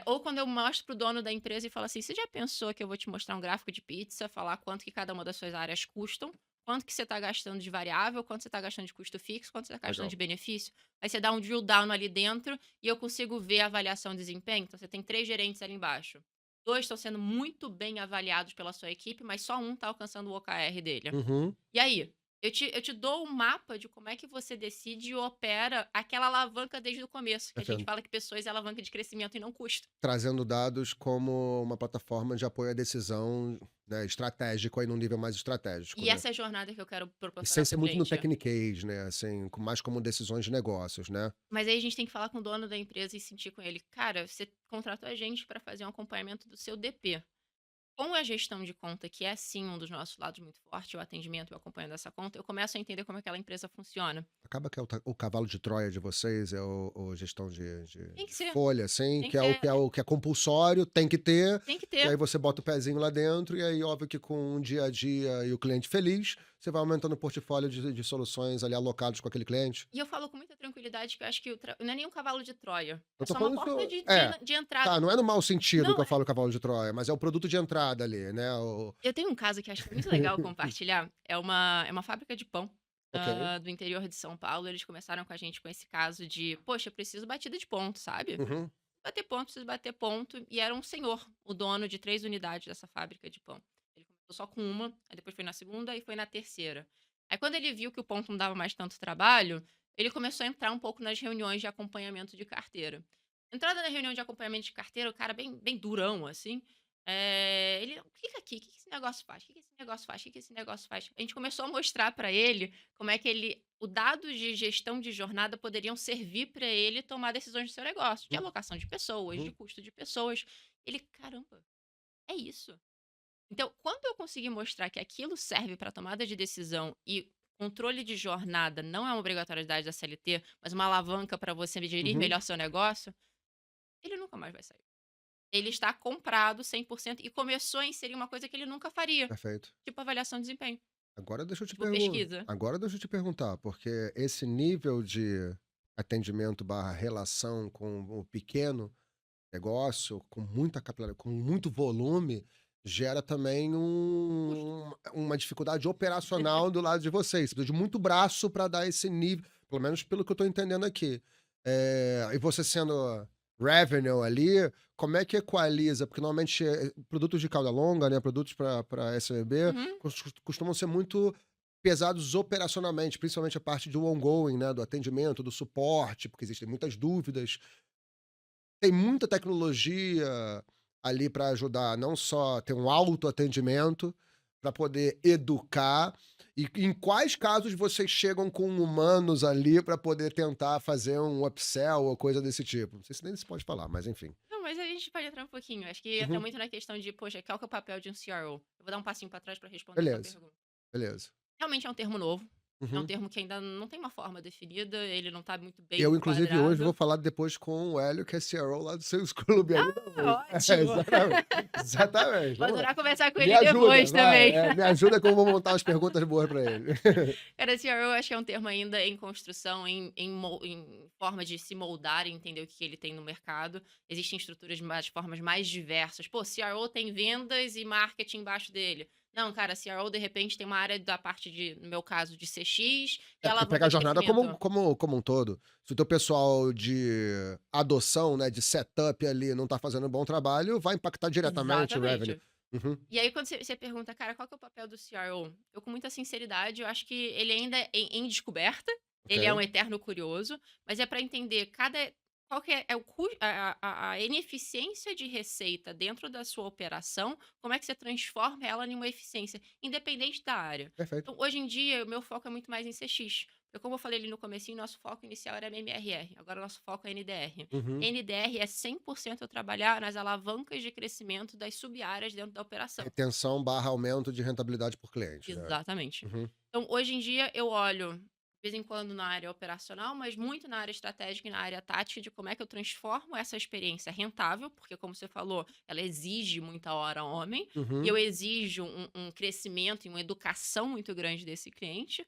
ou quando eu mostro pro dono da empresa e falo assim: "Você já pensou que eu vou te mostrar um gráfico de pizza, falar quanto que cada uma das suas áreas custam, quanto que você está gastando de variável, quanto você está gastando de custo fixo, quanto você está gastando Legal. de benefício?". Aí você dá um drill down ali dentro e eu consigo ver a avaliação de desempenho. Então você tem 3 gerentes ali embaixo. 2 estão sendo muito bem avaliados pela sua equipe, mas só um está alcançando o OKR dele. Uhum. E aí? Eu te dou um mapa de como é que você decide e opera aquela alavanca desde o começo, que a gente Perfeito. fala que pessoas é alavanca de crescimento e não custo. Trazendo dados como uma plataforma de apoio à decisão, né, estratégico aí num nível mais estratégico, E né. essa é a jornada que eu quero E sem proporcionar para ser o muito no cliente. tecniquez, né, assim, mais como decisões de negócios, né. Mas aí a gente tem que falar com o dono da empresa e sentir com ele: "Cara, você contratou a gente para fazer um acompanhamento do seu DP. Com a gestão de conta, que é sim um dos nossos lados muito forte, o atendimento e o acompanhamento dessa conta, eu começo a entender como aquela empresa funciona". Acaba que é o cavalo de Troia de vocês, é o gestão Tem de que ser, folha, assim, tem que que é o que é o que é compulsório, tem que ter, tem que e ter. aí você bota o pezinho lá dentro, e aí óbvio que com o dia a dia e o cliente feliz, você vai aumentando o portfólio de soluções ali alocados com aquele cliente. E eu falo com muita tranquilidade que eu acho que não é nem um cavalo de Troia, Eu é tô só uma falando porta isso de de tá, entrada. não é no mau sentido que Não, eu falo cavalo de Troia, mas é o produto de entrada ali, né, o eu tenho um caso que acho que é muito legal compartilhar, é uma fábrica de pão, ok. do interior de São Paulo, eles começaram com a gente com esse caso de: "Poxa, eu preciso batida de ponto", sabe. Uhum, Bater ponto, preciso bater ponto, e era um senhor, o dono de 3 unidades dessa fábrica de pão. Ele começou só com uma, aí depois foi na segunda e foi na terceira. Aí quando ele viu que o ponto não dava mais tanto trabalho, ele começou a entrar um pouco nas reuniões de acompanhamento de carteira. Entrada na reunião de acompanhamento de carteira, o cara bem durão, assim, ele: "Clica aqui, o que que esse negócio faz? O que que esse negócio faz? O que que esse negócio faz?". A gente começou a mostrar para ele como é que o dados de gestão de jornada poderiam servir para ele tomar decisões do seu negócio, de Uhum, alocação de pessoas, de uhum, custo de pessoas. Ele: "Caramba, é isso". Então, quando eu consegui mostrar que aquilo serve para tomada de decisão e controle de jornada não é uma obrigatoriedade da CLT, mas uma alavanca para você gerir uhum. melhor seu negócio, ele nunca mais vai sair. Ele está comprado 100% e começou a inserir uma coisa que ele nunca faria, Perfeito. tipo avaliação de desempenho, tipo pesquisa. Agora deixa eu te perguntar, porque esse nível de atendimento barra relação com o pequeno negócio, com muita capilaridade, com muito volume, gera também Custo. uma dificuldade operacional do lado de vocês. Você precisa de muito braço para dar esse nível, pelo menos pelo que eu estou entendendo aqui. E você sendo revenue ali, como é que equaliza? Porque normalmente produtos de cauda longa, né, produtos para SMB, Uhum. costumam ser muito pesados operacionalmente, principalmente a parte do ongoing, né, do atendimento, do suporte, porque existem muitas dúvidas. Tem muita tecnologia ali para ajudar, não só ter um autoatendimento, para poder educar. E em quais casos vocês chegam com humanos ali para poder tentar fazer um upsell ou coisa desse tipo? Não sei se nem se pode falar, mas enfim. Não, mas a gente pode entrar um pouquinho. Acho que entra Uhum. muito na questão de, poxa, qual que é o papel de um CRO? Eu vou dar um passinho para trás para responder a tua Beleza, pergunta. beleza. Realmente é um termo novo, é um Uhum. termo que ainda não tem uma forma definida, ele não está muito bem Eu, inclusive, hoje vou enquadrado. falar depois com o Hélio, que é CRO lá do Sales Club ainda hoje. Ah, ótimo! Exatamente. Exatamente. Vou Vamos lá. adorar conversar com Me ele ajuda, depois vai. também. Me ajuda que eu vou montar umas perguntas boas para ele. Cara, CRO eu acho que é um termo ainda em construção, em forma de se moldar e entender o que ele tem no mercado. Existem estruturas de formas mais diversas. Pô, CRO tem vendas e marketing embaixo dele. Não, cara, CRO de repente tem uma área da parte de, no meu caso, de CX e É, porque pega alavanca a de jornada como crescimento. como um todo. Se o teu pessoal de adoção, né, de setup ali não tá fazendo um bom trabalho, vai impactar diretamente o revenue. Exatamente. Uhum, E aí, quando você pergunta, cara, qual que é o papel do CRO? Eu, com muita sinceridade, eu acho que ele ainda é em descoberta, ele é ok. um eterno curioso, mas é para entender qual que é o a ineficiência de receita dentro da sua operação, como é que você transforma ela em uma eficiência, independente da área. Perfeito. Então, hoje em dia, o meu foco é muito mais em CX. Porque, como eu falei ali no comecinho, nosso foco inicial era MMRR, agora nosso foco é NDR. Uhum. NDR é 100% eu trabalhar nas alavancas de crescimento das sub-áreas dentro da operação. Retenção barra aumento de rentabilidade por cliente, né. Exatamente. Uhum. Então, hoje em dia, eu olho, de vez em quando, na área operacional, mas muito na área estratégica e na área tática, de como é que eu transformo essa experiência rentável, porque, como você falou, ela exige muita hora homem, e eu Uhum. exijo um crescimento e uma educação muito grande desse cliente.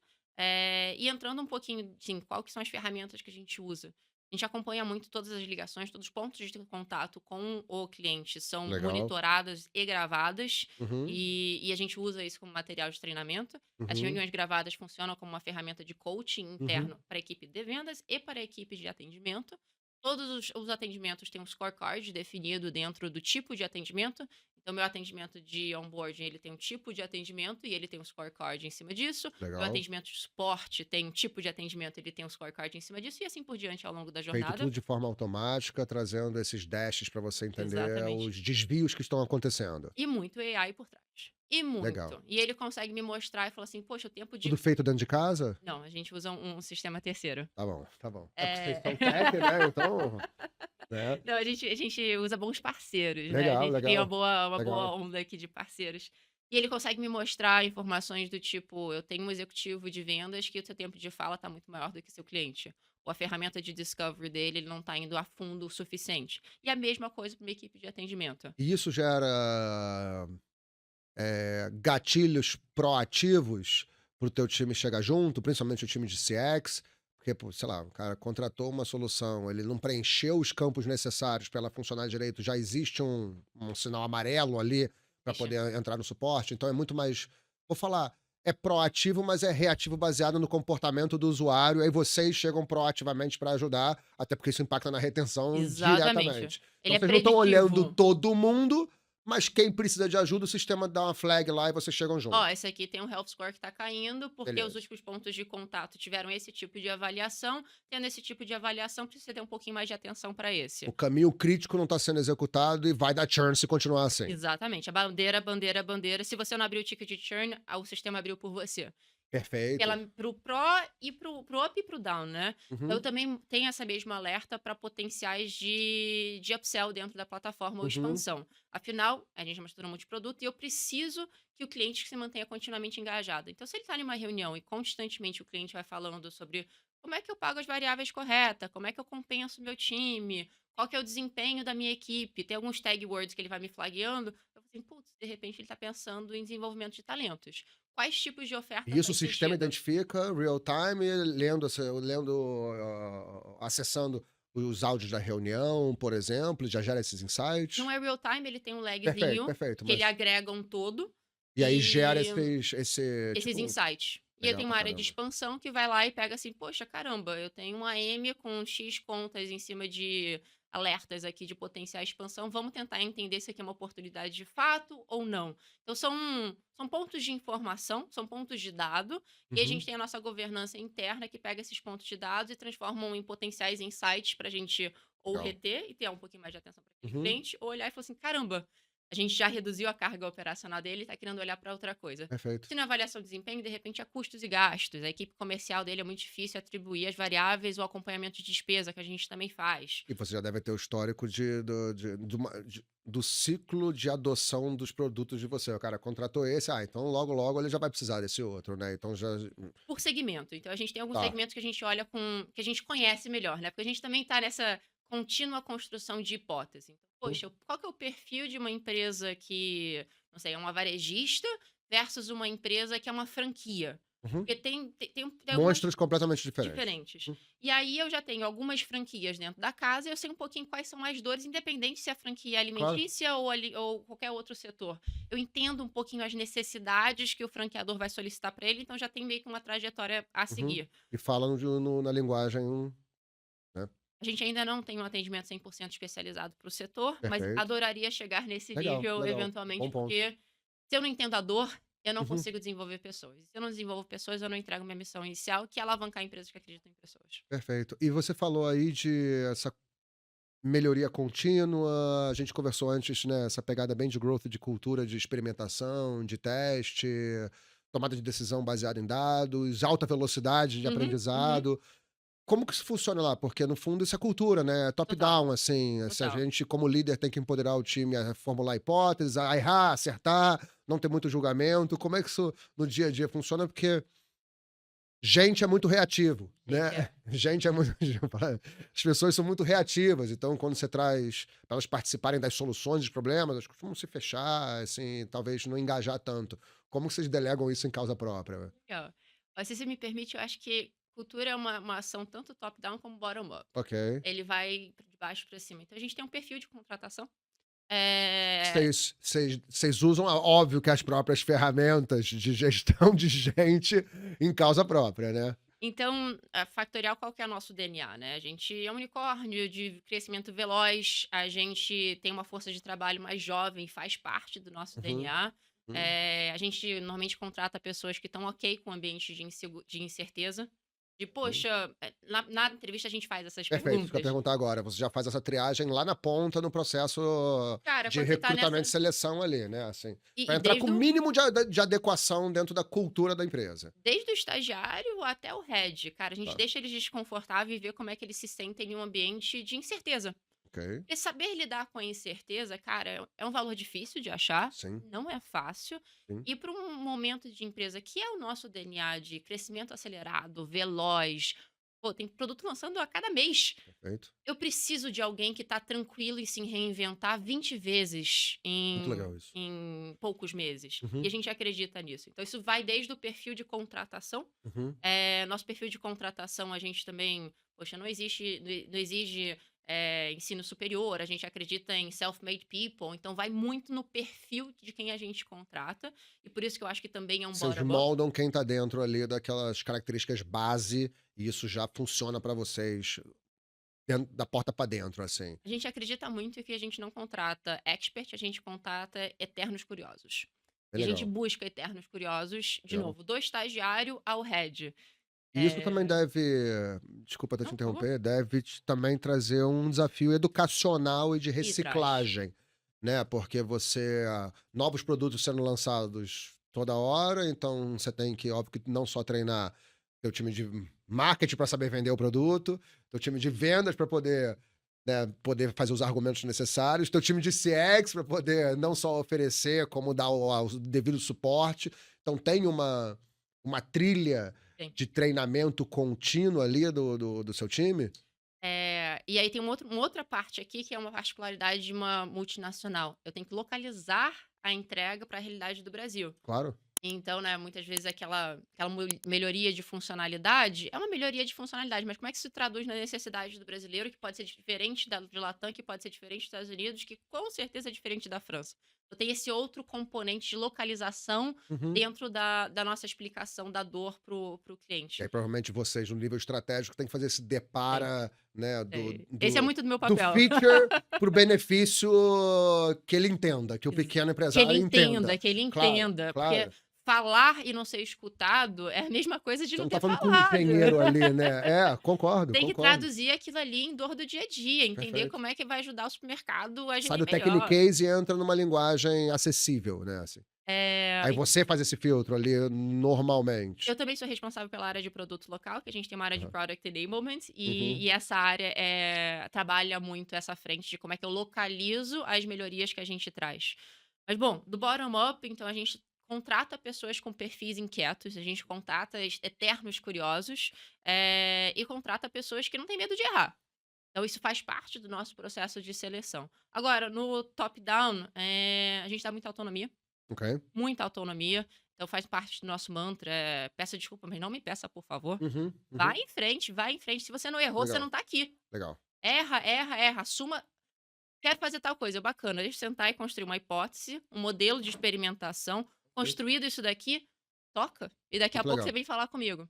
E entrando um pouquinho, sim, qual que são as ferramentas que a gente usa. A gente acompanha muito todas as ligações, todos os pontos de contato com o cliente são Legal. monitoradas e gravadas, Uhum. e a gente usa isso como material de treinamento. As Uhum. reuniões gravadas funcionam como uma ferramenta de coaching Uhum. interno para a equipe de vendas e para a equipe de atendimento. Todos os atendimentos têm um scorecard definido dentro do tipo de atendimento. Então, meu atendimento de onboarding, ele tem um tipo de atendimento e ele tem um scorecard em cima disso. Meu Legal. atendimento de suporte tem um tipo de atendimento, ele tem um scorecard em cima disso, e assim por diante ao longo da Feito jornada. tudo de forma automática, trazendo esses dashes para você entender Exatamente. os desvios que estão acontecendo. E muito AI por trás. E Legal. muito. E ele consegue me mostrar e falar assim: poxa, o tempo Tudo de. feito dentro de casa? Não, a gente usa um sistema terceiro. Tá bom, tá bom. É porque vocês É. são tech, né, então, né. Não, a gente usa bons parceiros, né, a Legal, gente tem uma legal, boa legal. onda aqui de parceiros. E ele consegue me mostrar informações do tipo: eu tenho um executivo de vendas que o seu tempo de fala está muito maior do que seu cliente. Ou a ferramenta de discovery dele, ele não está indo a fundo o suficiente. E a mesma coisa para uma equipe de atendimento. E isso gera, gatilhos proativos para o teu time chegar junto, principalmente o time de CX, porque, pô, sei lá, o cara contratou uma solução, ele não preencheu os campos necessários para ela funcionar direito, já existe um sinal amarelo ali para Deixa. poder entrar no suporte, então é muito mais, vou falar, é proativo, mas é reativo baseado no comportamento do usuário, aí vocês chegam proativamente para ajudar, até porque isso impacta na retenção Exatamente. diretamente. Ele Então é vocês não estão olhando preditivo. todo mundo, mas quem precisa de ajuda, o sistema dá uma flag lá e vocês chegam Ó, junto. esse aqui tem um health score que tá caindo, porque os Beleza. últimos pontos de contato tiveram esse tipo de avaliação. Tendo esse tipo de avaliação, precisa ter um pouquinho mais de atenção para esse. O caminho crítico não está sendo executado e vai dar churn se continuar assim. Exatamente. A bandeira, bandeira, bandeira. Se você não abrir o ticket de churn, o sistema abriu por você. Perfeito. Pro Pro e pro Up e pro Down, né. Eu Uhum, também tenho essa mesma alerta para potenciais de upsell dentro da plataforma ou uhum. expansão. Afinal, a gente é uma estrutura multiproduto e eu preciso que o cliente se mantenha continuamente engajado. Então, se ele está em uma reunião e constantemente o cliente vai falando sobre como é que eu pago as variáveis correta, como é que eu compenso o meu time, qual que é o desempenho da minha equipe, tem alguns tag words que ele vai me flagueando, eu falo assim: "Putz, de repente ele está pensando em desenvolvimento de talentos. Quais tipos de oferta E isso o faz sistema sentido?" identifica real time, acessando os áudios da reunião, por exemplo, já gera esses Não insights? é real time, ele tem um Perfeito, lagzinho, perfeito, que ele mas agrega um todo, e aí gera e esse esses tipo insights. E eu legal tenho pra uma área de caramba. expansão que vai lá e pega assim: "Poxa, caramba, eu tenho uma M com X contas em cima de alertas aqui de potencial expansão, vamos tentar entender se aqui é uma oportunidade de fato ou não". Então são pontos de informação, são pontos de dado, e a gente Uhum, tem a nossa governança interna que pega esses pontos de dados e transformam em potenciais insights pra gente ou legal. reter e ter um pouquinho mais de atenção para aquele Uhum, cliente, ou olhar e falar assim: "Caramba, a gente já reduziu a carga operacional dele e tá querendo olhar para outra coisa". perfeito. Se na avaliação de desempenho, de repente, é custos e gastos. A equipe comercial dele é muito difícil atribuir as variáveis ou acompanhamento de despesa, que a gente também faz. E você já deve ter o histórico do ciclo de adoção dos produtos de você. O cara contratou esse, então logo, logo ele já vai precisar desse outro, né? Então já. Por segmento. Então, a gente tem alguns Tá. segmentos que a gente olha que a gente conhece melhor, né? Porque a gente também está nessa contínua construção de hipótese. Então, Uhum. poxa, qual que é o perfil de uma empresa que, não sei, é uma varejista versus uma empresa que é uma franquia? Uhum. Porque tem algumas Monstros completamente diferentes. diferentes. Uhum. E aí eu já tenho algumas franquias dentro da casa e eu sei um pouquinho quais são as dores, independente se a franquia é Claro. alimentícia ou qualquer outro setor. Eu entendo um pouquinho as necessidades que o franqueador vai solicitar para ele, então já tem meio que uma trajetória a Uhum. seguir. E fala na linguagem, né? A gente ainda não tem um atendimento 100% especializado para o setor, mas Perfeito. adoraria chegar nesse Legal, nível legal. Bom eventualmente, ponto. porque se eu não entendo a dor, eu não Uhum. consigo desenvolver pessoas. Se eu não desenvolvo pessoas, eu não entrego minha missão inicial, que é alavancar empresas que acreditam em pessoas. Perfeito. E você falou aí de essa melhoria contínua, a gente conversou antes, né, essa pegada bem de growth, de cultura, de experimentação, de teste, tomada de decisão baseada em dados, alta velocidade de Uhum, uhum. aprendizado. Como que isso funciona lá? Porque no fundo isso é cultura, né, Total, top-down, assim, se a total. gente como líder tem que empoderar o time a formular hipóteses, a errar, acertar, não ter muito julgamento, como é que isso no dia a dia funciona? Porque gente é muito reativo, A gente né. é. Gente é muito as pessoas são muito reativas, então quando você traz para elas participarem das soluções dos problemas, elas costumam se fechar, assim, talvez não engajar tanto. Como que vocês delegam isso em causa própria? Legal. Mas se você me permite, eu acho que cultura é uma ação tanto top-down como bottom-up. Ok. Ele vai de baixo para cima. Então a gente tem um perfil de contratação. Eh, Vocês usam, óbvio que as próprias ferramentas de gestão de gente em causa própria, né? então, a Factorial, qual que é o nosso DNA, né? A gente é um unicórnio de crescimento veloz, a gente tem uma força de trabalho mais jovem, faz parte do nosso Uhum, DNA. uhum. A gente normalmente contrata pessoas que estão ok com o ambiente de incerteza. De, Uhum. poxa, na entrevista a gente faz essas Perfeito, isso que eu ia perguntas. perguntar agora. Você já faz essa triagem lá na ponta, no processo Cara, de quando você tá recrutamento e nessa. seleção ali, né, assim, E para entrar com o desde o mínimo de adequação dentro da cultura da empresa. Desde o estagiário até o head, cara, a gente Tá, deixa eles desconfortáveis e vê como é que eles se sentem em um ambiente de incerteza. ok. Porque saber lidar com a incerteza, cara, é um valor difícil de achar, Sim, não é fácil. sim, E para um momento de empresa que é o nosso DNA de crescimento acelerado, veloz, pô, tem produto lançando a cada mês. perfeito. Eu preciso de alguém que está tranquilo em se reinventar 20 vezes Muito legal isso. em poucos meses. E a Uhum, gente acredita nisso. Então, isso vai desde o perfil de contratação. uhum. Nosso perfil de contratação, a gente também, poxa, não exige ensino superior, a gente acredita em self-made people, então vai muito no perfil de quem a gente contrata, e por isso que eu acho que também é um Vocês bottom-up. moldam quem tá dentro ali daquelas características base, e isso já funciona para vocês da porta para dentro, assim. A gente acredita muito que a gente não contrata expert, a gente contrata eternos curiosos. É E a gente legal, busca eternos curiosos, de legal. novo, do estagiário ao head. E isso também É... deve, desculpa até te Não, por favor. interromper, deve também trazer um desafio educacional e de E traz. reciclagem, né? Porque novos produtos sendo lançados toda hora, então você tem que, óbvio, que não só treinar teu time de marketing para saber vender o produto, teu time de vendas para poder, né, poder fazer os argumentos necessários, teu time de CX para poder não só oferecer, como dar o devido suporte. Então tem uma trilha Tem. de treinamento contínuo ali do seu time? E aí tem uma outra parte aqui que é uma particularidade de uma multinacional. Eu tenho que localizar a entrega para a realidade do Brasil. Claro. Então, né, muitas vezes aquela melhoria de funcionalidade é uma melhoria de funcionalidade, mas como é que se traduz na necessidade do brasileiro, que pode ser diferente de Latam, que pode ser diferente dos Estados Unidos, que com certeza é diferente da França. Eu tenho esse outro componente de localização Uhum. dentro da nossa explicação da dor pro E cliente. aí provavelmente vocês, no nível estratégico, tem que fazer esse Tem, depara, né, tem. Esse é muito do meu do papel. feature para o benefício que ele entenda, que o pequeno empresário entenda. Que ele Claro, entenda, porque claro. falar e não ser escutado é a mesma coisa de Você não não tá ter falando com um falado. engenheiro ali, né. É, concordo, Tem que concordo. traduzir aquilo ali em dor do dia a dia, entender Perfeito. como é que vai ajudar o supermercado a Sai gerir do melhor. Technicase e entra numa linguagem acessível, né, assim. Aí E você faz esse filtro ali eu normalmente. também sou responsável pela área de produto local, que a gente tem uma área de Aham. Product Enablement, Uhum. e essa área trabalha muito essa frente de como é que eu localizo as melhorias que a gente traz. Mas, bom, do bottom up, então a gente contrata pessoas com perfis inquietos, a gente contrata eternos curiosos, e contrata pessoas que não têm medo de errar. Então, isso faz parte do nosso processo de seleção. Agora, no top-down, a gente dá muita autonomia. Ok. Muita autonomia, então faz parte do nosso mantra, peça desculpa, mas não me peça por favor. Uhum, Vai uhum. em frente, vai em frente, se você não errou, você Legal, não tá aqui. legal. Erra, erra, erra, assuma, quero fazer tal coisa, bacana, deixa eu sentar e construir uma hipótese, um modelo de experimentação, Perfeito. construído isso daqui, toca, e daqui a Muito pouco você legal. vem falar comigo.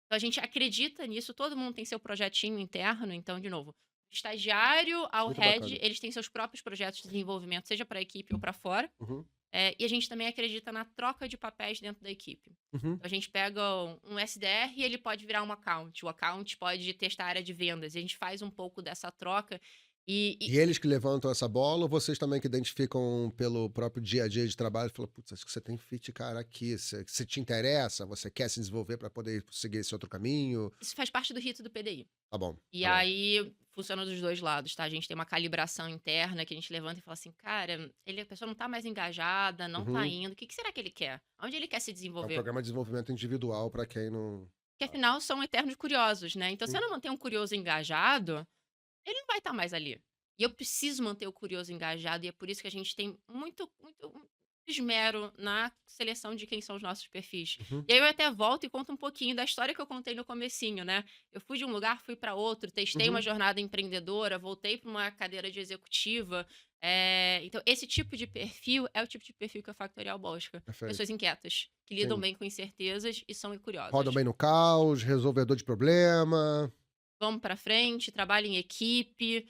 Então a gente acredita nisso, todo mundo tem seu projetinho interno, então de novo, do estagiário ao Muito head, bacana. eles têm seus próprios projetos de desenvolvimento, seja para a equipe ou para fora. Uhum, E a gente também acredita na troca de papéis dentro da equipe. uhum. A gente pega um SDR e ele pode virar um account. O account pode testar a área de vendas. E a gente faz um pouco dessa troca. E E eles que levantam essa bola ou vocês também que identificam pelo próprio dia a dia de trabalho e falam: "Putz, acho que você tem fit, cara, aqui, você te interessa, você quer se desenvolver para poder seguir esse outro caminho?" isso faz parte do rito do PDI. Tá bom, E tá bom. aí funciona dos dois lados, tá? A gente tem uma calibração interna que a gente levanta e fala assim: cara, a pessoa não tá mais engajada, não tá Uhum. indo. O que será que ele quer? Onde ele quer se É um desenvolver? programa de desenvolvimento individual para quem não Porque tá. afinal são eternos curiosos, né? Então, se eu Sim. não manter um curioso engajado, ele não vai estar mais ali. E eu preciso manter o curioso engajado, e é por isso que a gente tem muito esmero na seleção de quem são os nossos perfis. Uhum. E aí eu até volto e conto um pouquinho da história que eu contei no comecinho, né? Eu fui de um lugar, fui para outro, testei uma Uhum. jornada empreendedora, voltei para uma cadeira de executiva. Então, esse tipo de perfil é o tipo de perfil que a Factorial busca. Pessoas Perfeito. inquietas, que lidam Sim. bem com incertezas e são Rodam curiosas. bem no caos, resolvedor de problema. Vamos para frente, trabalho em equipe,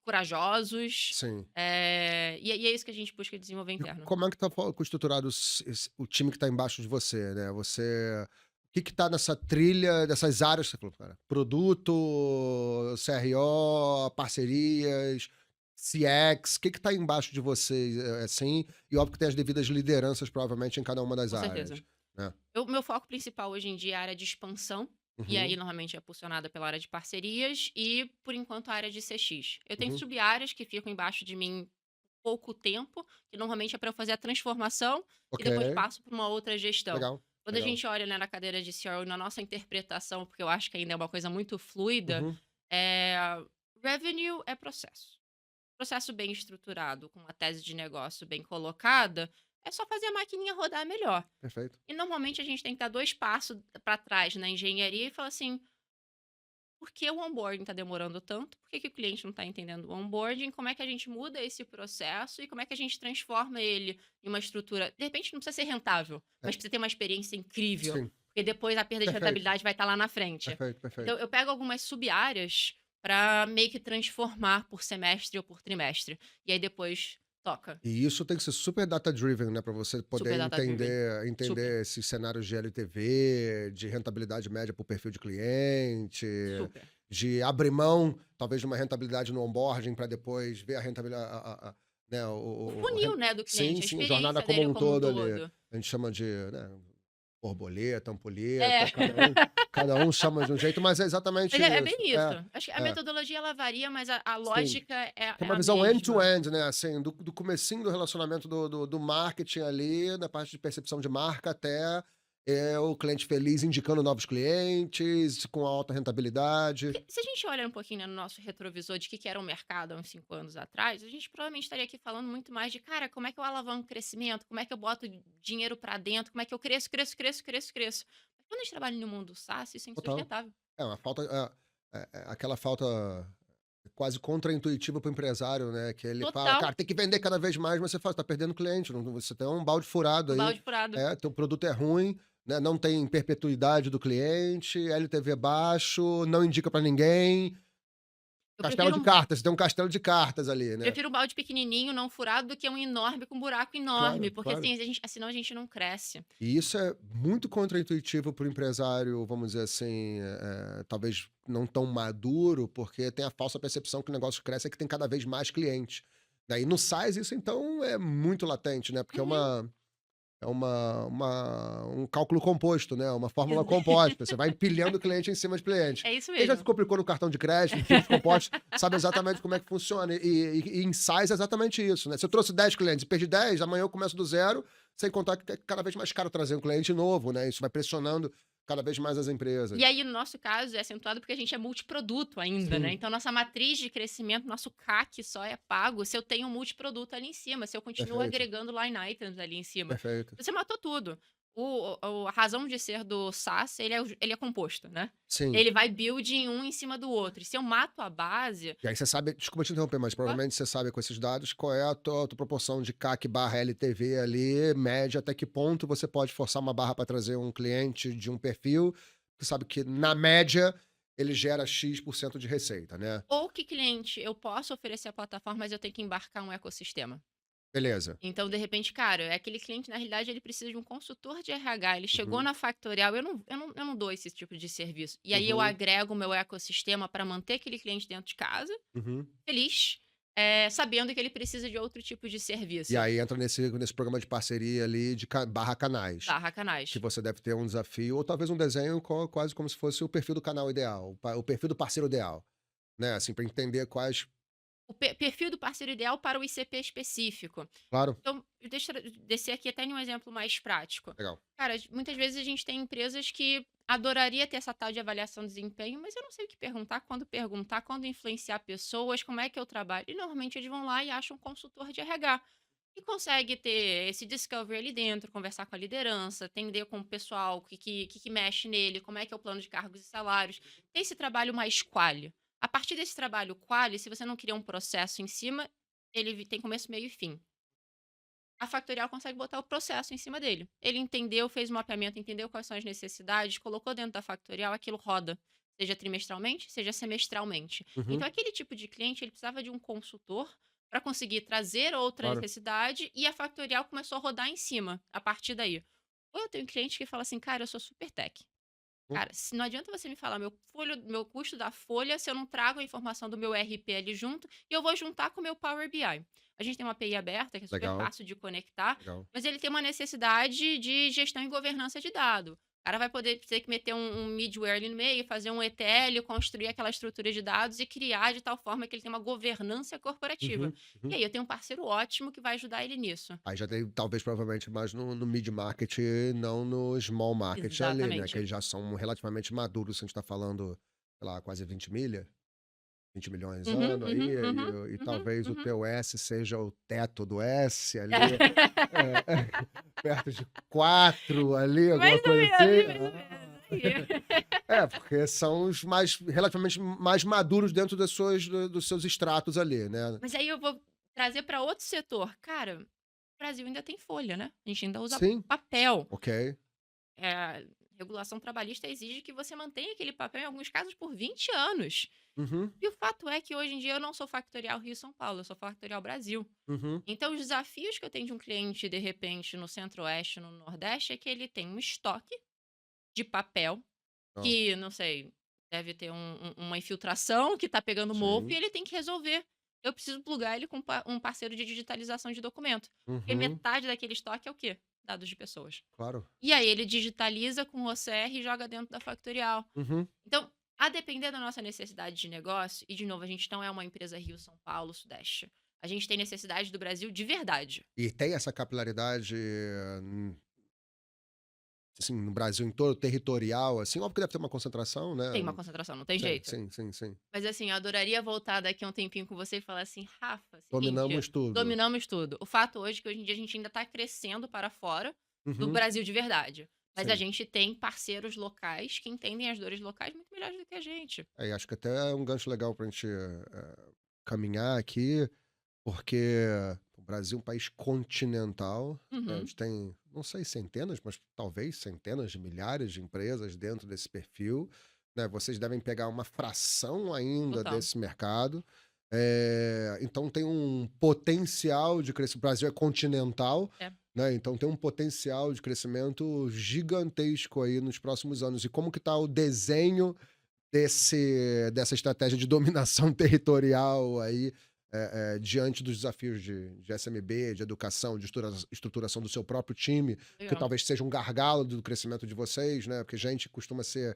corajosos, Sim. e é isso que a gente busca desenvolver E interno. como é que tá estruturado o time que tá embaixo de você, né? O que que tá nessa trilha dessas áreas que você falou, cara? Produto, CRO, parcerias, CX, o que que tá embaixo de vocês, assim? E óbvio que tem as devidas lideranças, provavelmente, em cada uma das Com certeza. áreas, né? O meu foco principal hoje em dia é a área de expansão, e aí Uhum, normalmente é impulsionada pela área de parcerias e, por enquanto, a área de CX. Eu tenho uhum. sub-áreas que ficam embaixo de mim pouco tempo, que normalmente é para eu fazer a transformação e Ok, depois passo para uma outra gestão. legal, Quando a legal. gente olha, né, na cadeira de CRO, na nossa interpretação, porque eu acho que ainda é uma coisa muito fluida, Uhum, é, revenue é processo. Processo bem estruturado, com uma tese de negócio bem colocada, é só fazer a maquininha rodar melhor. perfeito. E normalmente a gente tem que dar 2 passos para trás na engenharia e falar assim: por que o onboarding está demorando tanto? Por que o cliente não está entendendo o onboarding? Como é que a gente muda esse processo e como é que a gente transforma ele em uma estrutura? De repente não precisa ser rentável, É, mas precisa ter uma experiência incrível. sim. porque depois a perda de Perfeito, rentabilidade vai estar lá na frente. perfeito, Então perfeito. eu pego algumas sub-áreas para meio que transformar por semestre ou por trimestre, e aí depois toca. E isso tem que ser super data-driven, né, para você poder Super data driven. entender Super, entender esses cenários de LTV, de rentabilidade média por perfil de cliente, super. de abrir mão, talvez, de uma rentabilidade no onboarding para depois ver a rentabilidade né, O o ren funil, né, do sim, cliente, a sim, a jornada experiência como dele um como um todo ali. todo. A gente chama de, né, borboleta, É. ampulheta, cada um chama de um jeito, mas é exatamente Mas é isso. bem isso. Acho que a É, metodologia ela varia, mas a sim. lógica é Que é é uma a visão mesma. end-to-end, né, assim, do comecinho do relacionamento do marketing ali, da parte de percepção de marca até, o cliente feliz indicando novos clientes, com alta rentabilidade. Porque se a gente olha um pouquinho, né, no nosso retrovisor de que era o mercado há uns 5 anos atrás, a gente provavelmente estaria aqui falando muito mais de: "Cara, como é que eu alavanco o crescimento? Como é que eu boto dinheiro pra dentro? Como é que eu cresço, cresço, cresço, cresço, cresço?". Mas quando a gente trabalha no mundo SaaS, isso é Total. insustentável. É uma falta aquela falta quase contraintuitiva para o empresário, né, que ele fala: Total, "Cara, tem que vender cada vez mais", mas você fala: "Tá perdendo cliente, não você tem um balde furado um aí, balde furado. teu produto é ruim, né, não tem perpetuidade do cliente, LTV baixo, não indica para ninguém". Eu Castelo prefiro de um cartas, você tem um castelo de cartas ali, né. prefiro um balde pequenininho, não furado, do que um enorme com buraco enorme, Claro, porque claro. assim, senão a gente não cresce. E isso é muito contraintuitivo para o empresário, vamos dizer assim, talvez não tão maduro, porque tem a falsa percepção que o negócio cresce é que tem cada vez mais clientes, né. E no SaaS isso então é muito latente, né, porque Uhum. um cálculo composto, né, uma fórmula composta, você vai empilhando cliente em cima de cliente. É isso Quem já se mesmo. complicou no cartão de crédito, em juros compostos, sabe exatamente como é que funciona. E em SaaS é exatamente isso, né. Se eu trouxe 10 clientes e perdi 10, amanhã eu começo do zero, sem contar que é cada vez mais caro trazer um cliente novo, né, isso vai pressionando cada vez mais as E empresas. aí, no nosso caso, é acentuado porque a gente é multiproduto ainda, né, Sim, então nossa matriz de crescimento, nosso CAC só é pago se eu tenho um multiproduto ali em cima, se eu continuo perfeito, agregando line items ali em cima. perfeito. Você matou tudo. A razão de ser do SaaS, ele é composto, né. Sim. Ele vai building um em cima do outro, e se eu mato a base. E aí você sabe, desculpa te interromper, mas Ó, provavelmente você sabe com esses dados qual é a tua proporção de CAC/LTV ali, média, até que ponto você pode forçar uma barra para trazer um cliente de um perfil, que sabe que na média ele gera X% de receita, né. ou que cliente eu posso oferecer a plataforma, mas eu tenho que embarcar um ecossistema. Beleza. Então, de repente, cara, é aquele cliente, na realidade, ele precisa de um consultor de RH. Ele chegou Uhum, na Factorial, eu não dou esse tipo de serviço. E aí eu uhum, agrego o meu ecossistema para manter aquele cliente dentro de casa, uhum. feliz, sabendo que ele precisa de outro tipo de E serviço. aí entra nesse programa de parceria ali de barra canais, Barra que canais. você deve ter um desafio ou talvez um desenho quase como se fosse o perfil do canal ideal, o perfil do parceiro ideal, né, assim, para entender quais O perfil do parceiro ideal para o ICP específico. claro, Então, deixa eu descer aqui até em um exemplo mais prático. legal. Cara, muitas vezes a gente tem empresas que adoraria ter essa tal de avaliação de desempenho, mas eu não sei o que perguntar, quando influenciar pessoas, como é que eu trabalho. E normalmente eles vão lá e acham um consultor de RH. E consegue ter esse discovery ali dentro, conversar com a liderança, entender com o pessoal o que mexe nele, como é que é o plano de cargos e salários. Tem esse trabalho mais quali. A partir desse trabalho quali, se você não cria um processo em cima, ele tem começo, meio e fim. A Factorial consegue botar o processo em cima dele. Ele entendeu, fez o mapeamento, entendeu quais são as necessidades, colocou dentro da Factorial, aquilo roda, seja trimestralmente, seja semestralmente. Uhum, Então, aquele tipo de cliente, ele precisava de um consultor para conseguir trazer outra claro. necessidade e a Factorial começou a rodar em cima, a partir daí. Ou eu tenho cliente que fala assim, cara, eu sou super tech. Hum, Cara, se não adianta você me falar meu custo da folha se eu não trago a informação do meu RP ali junto e eu vou juntar com o meu Power BI. A gente tem uma API aberta, que é super legal, fácil de conectar, legal. mas ele tem uma necessidade de gestão e governança de dado. O cara vai poder ter que meter um middleware ali no meio, fazer um ETL, construir aquela estrutura de dados e criar de tal forma que ele tenha uma governança corporativa. Uhum, E uhum. aí eu tenho um parceiro ótimo que vai ajudar ele nisso. Aí já tem talvez provavelmente mais no mid-market, não no small market ali, né, que Exatamente. eles já são relativamente maduros, se a gente tá falando, sei lá, quase 20 milha, 20 milhões Uhum, ano aí, uhum, uhum, e uhum, talvez o uhum. teu S seja o teto do S ali, perto de 4 ali, alguma Mais ou coisa menos, assim. mais ou menos. Aí. Porque são os mais relativamente mais maduros dentro dos seus estratos ali, né. Mas aí eu vou trazer para outro setor. Cara, o Brasil ainda tem folha, né? A gente ainda usa Sim, papel. ok. Eh, regulação trabalhista exige que você mantenha aquele papel, em alguns casos, por 20 anos. Uhum, E o fato é que hoje em dia eu não sou factorial Rio-São Paulo, eu sou factorial Brasil. uhum. Então, os desafios que eu tenho de um cliente, de repente, no Centro-Oeste, no Nordeste, é que ele tem um estoque de papel Ó, que, não sei, deve ter uma infiltração que tá pegando mofo e sim. ele tem que resolver. Eu preciso plugar ele com um parceiro de digitalização de documento. Porque Uhum, metade daquele estoque é o quê? Dados de pessoas. claro. E aí ele digitaliza com o OCR e joga dentro da Factorial. Uhum. Então, a depender da nossa necessidade de negócio, e de novo, a gente não é uma empresa Rio, São Paulo, Sudeste. A gente tem necessidade do Brasil de verdade. E tem essa capilaridade, assim, no Brasil em todo, territorial, assim, óbvio que deve ter uma concentração, né? Tem uma concentração, não tem Sim, jeito. sim, sim, sim. Mas assim, eu adoraria voltar daqui a um tempinho com você e falar assim, Rafa, seguinte, Dominamos tudo. dominamos tudo. O fato hoje é que hoje em dia a gente ainda está crescendo para fora do Uhum, Brasil de verdade. Mas a sim. gente tem parceiros locais que entendem as dores locais muito melhores do que a gente. Aí acho que até é um gancho legal pra gente caminhar aqui, porque o Brasil é um país continental, né? A Uhum, gente tem, não sei, centenas, mas talvez centenas de milhares de empresas dentro desse perfil, né? Vocês devem pegar uma fração ainda total. desse mercado. Então tem um potencial de crescimento. O Brasil é continental, É, né? Então tem um potencial de crescimento gigantesco aí nos próximos anos. E como que está o desenho dessa estratégia de dominação territorial aí, diante dos desafios de SMB, de educação, de estruturação do seu próprio time, que legal. talvez seja um gargalo do crescimento de vocês, né? Porque gente costuma ser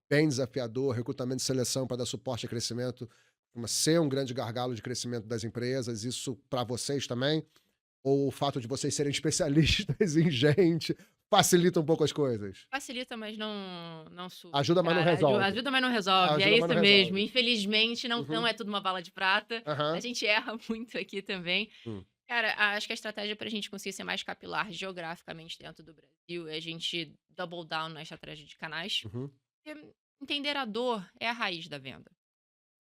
bem desafiador, recrutamento e seleção para dar suporte a crescimento, costuma ser um grande gargalo de crescimento das empresas. Isso para vocês também? Ou o fato de vocês serem especialistas em gente facilita um pouco as coisas? Facilita, mas não supre, Ajuda, mas não cara. resolve. Ajuda, mas não resolve. É Ajuda, mas isso não mesmo. resolve. Infelizmente, não Uhum. é tudo uma bala de prata. A Aham. gente erra muito aqui também. Hum. Cara, acho que a estratégia para a gente conseguir ser mais capilar geograficamente dentro do Brasil é a gente double down na estratégia de canais. Uhum. Porque entender a dor é a raiz da venda.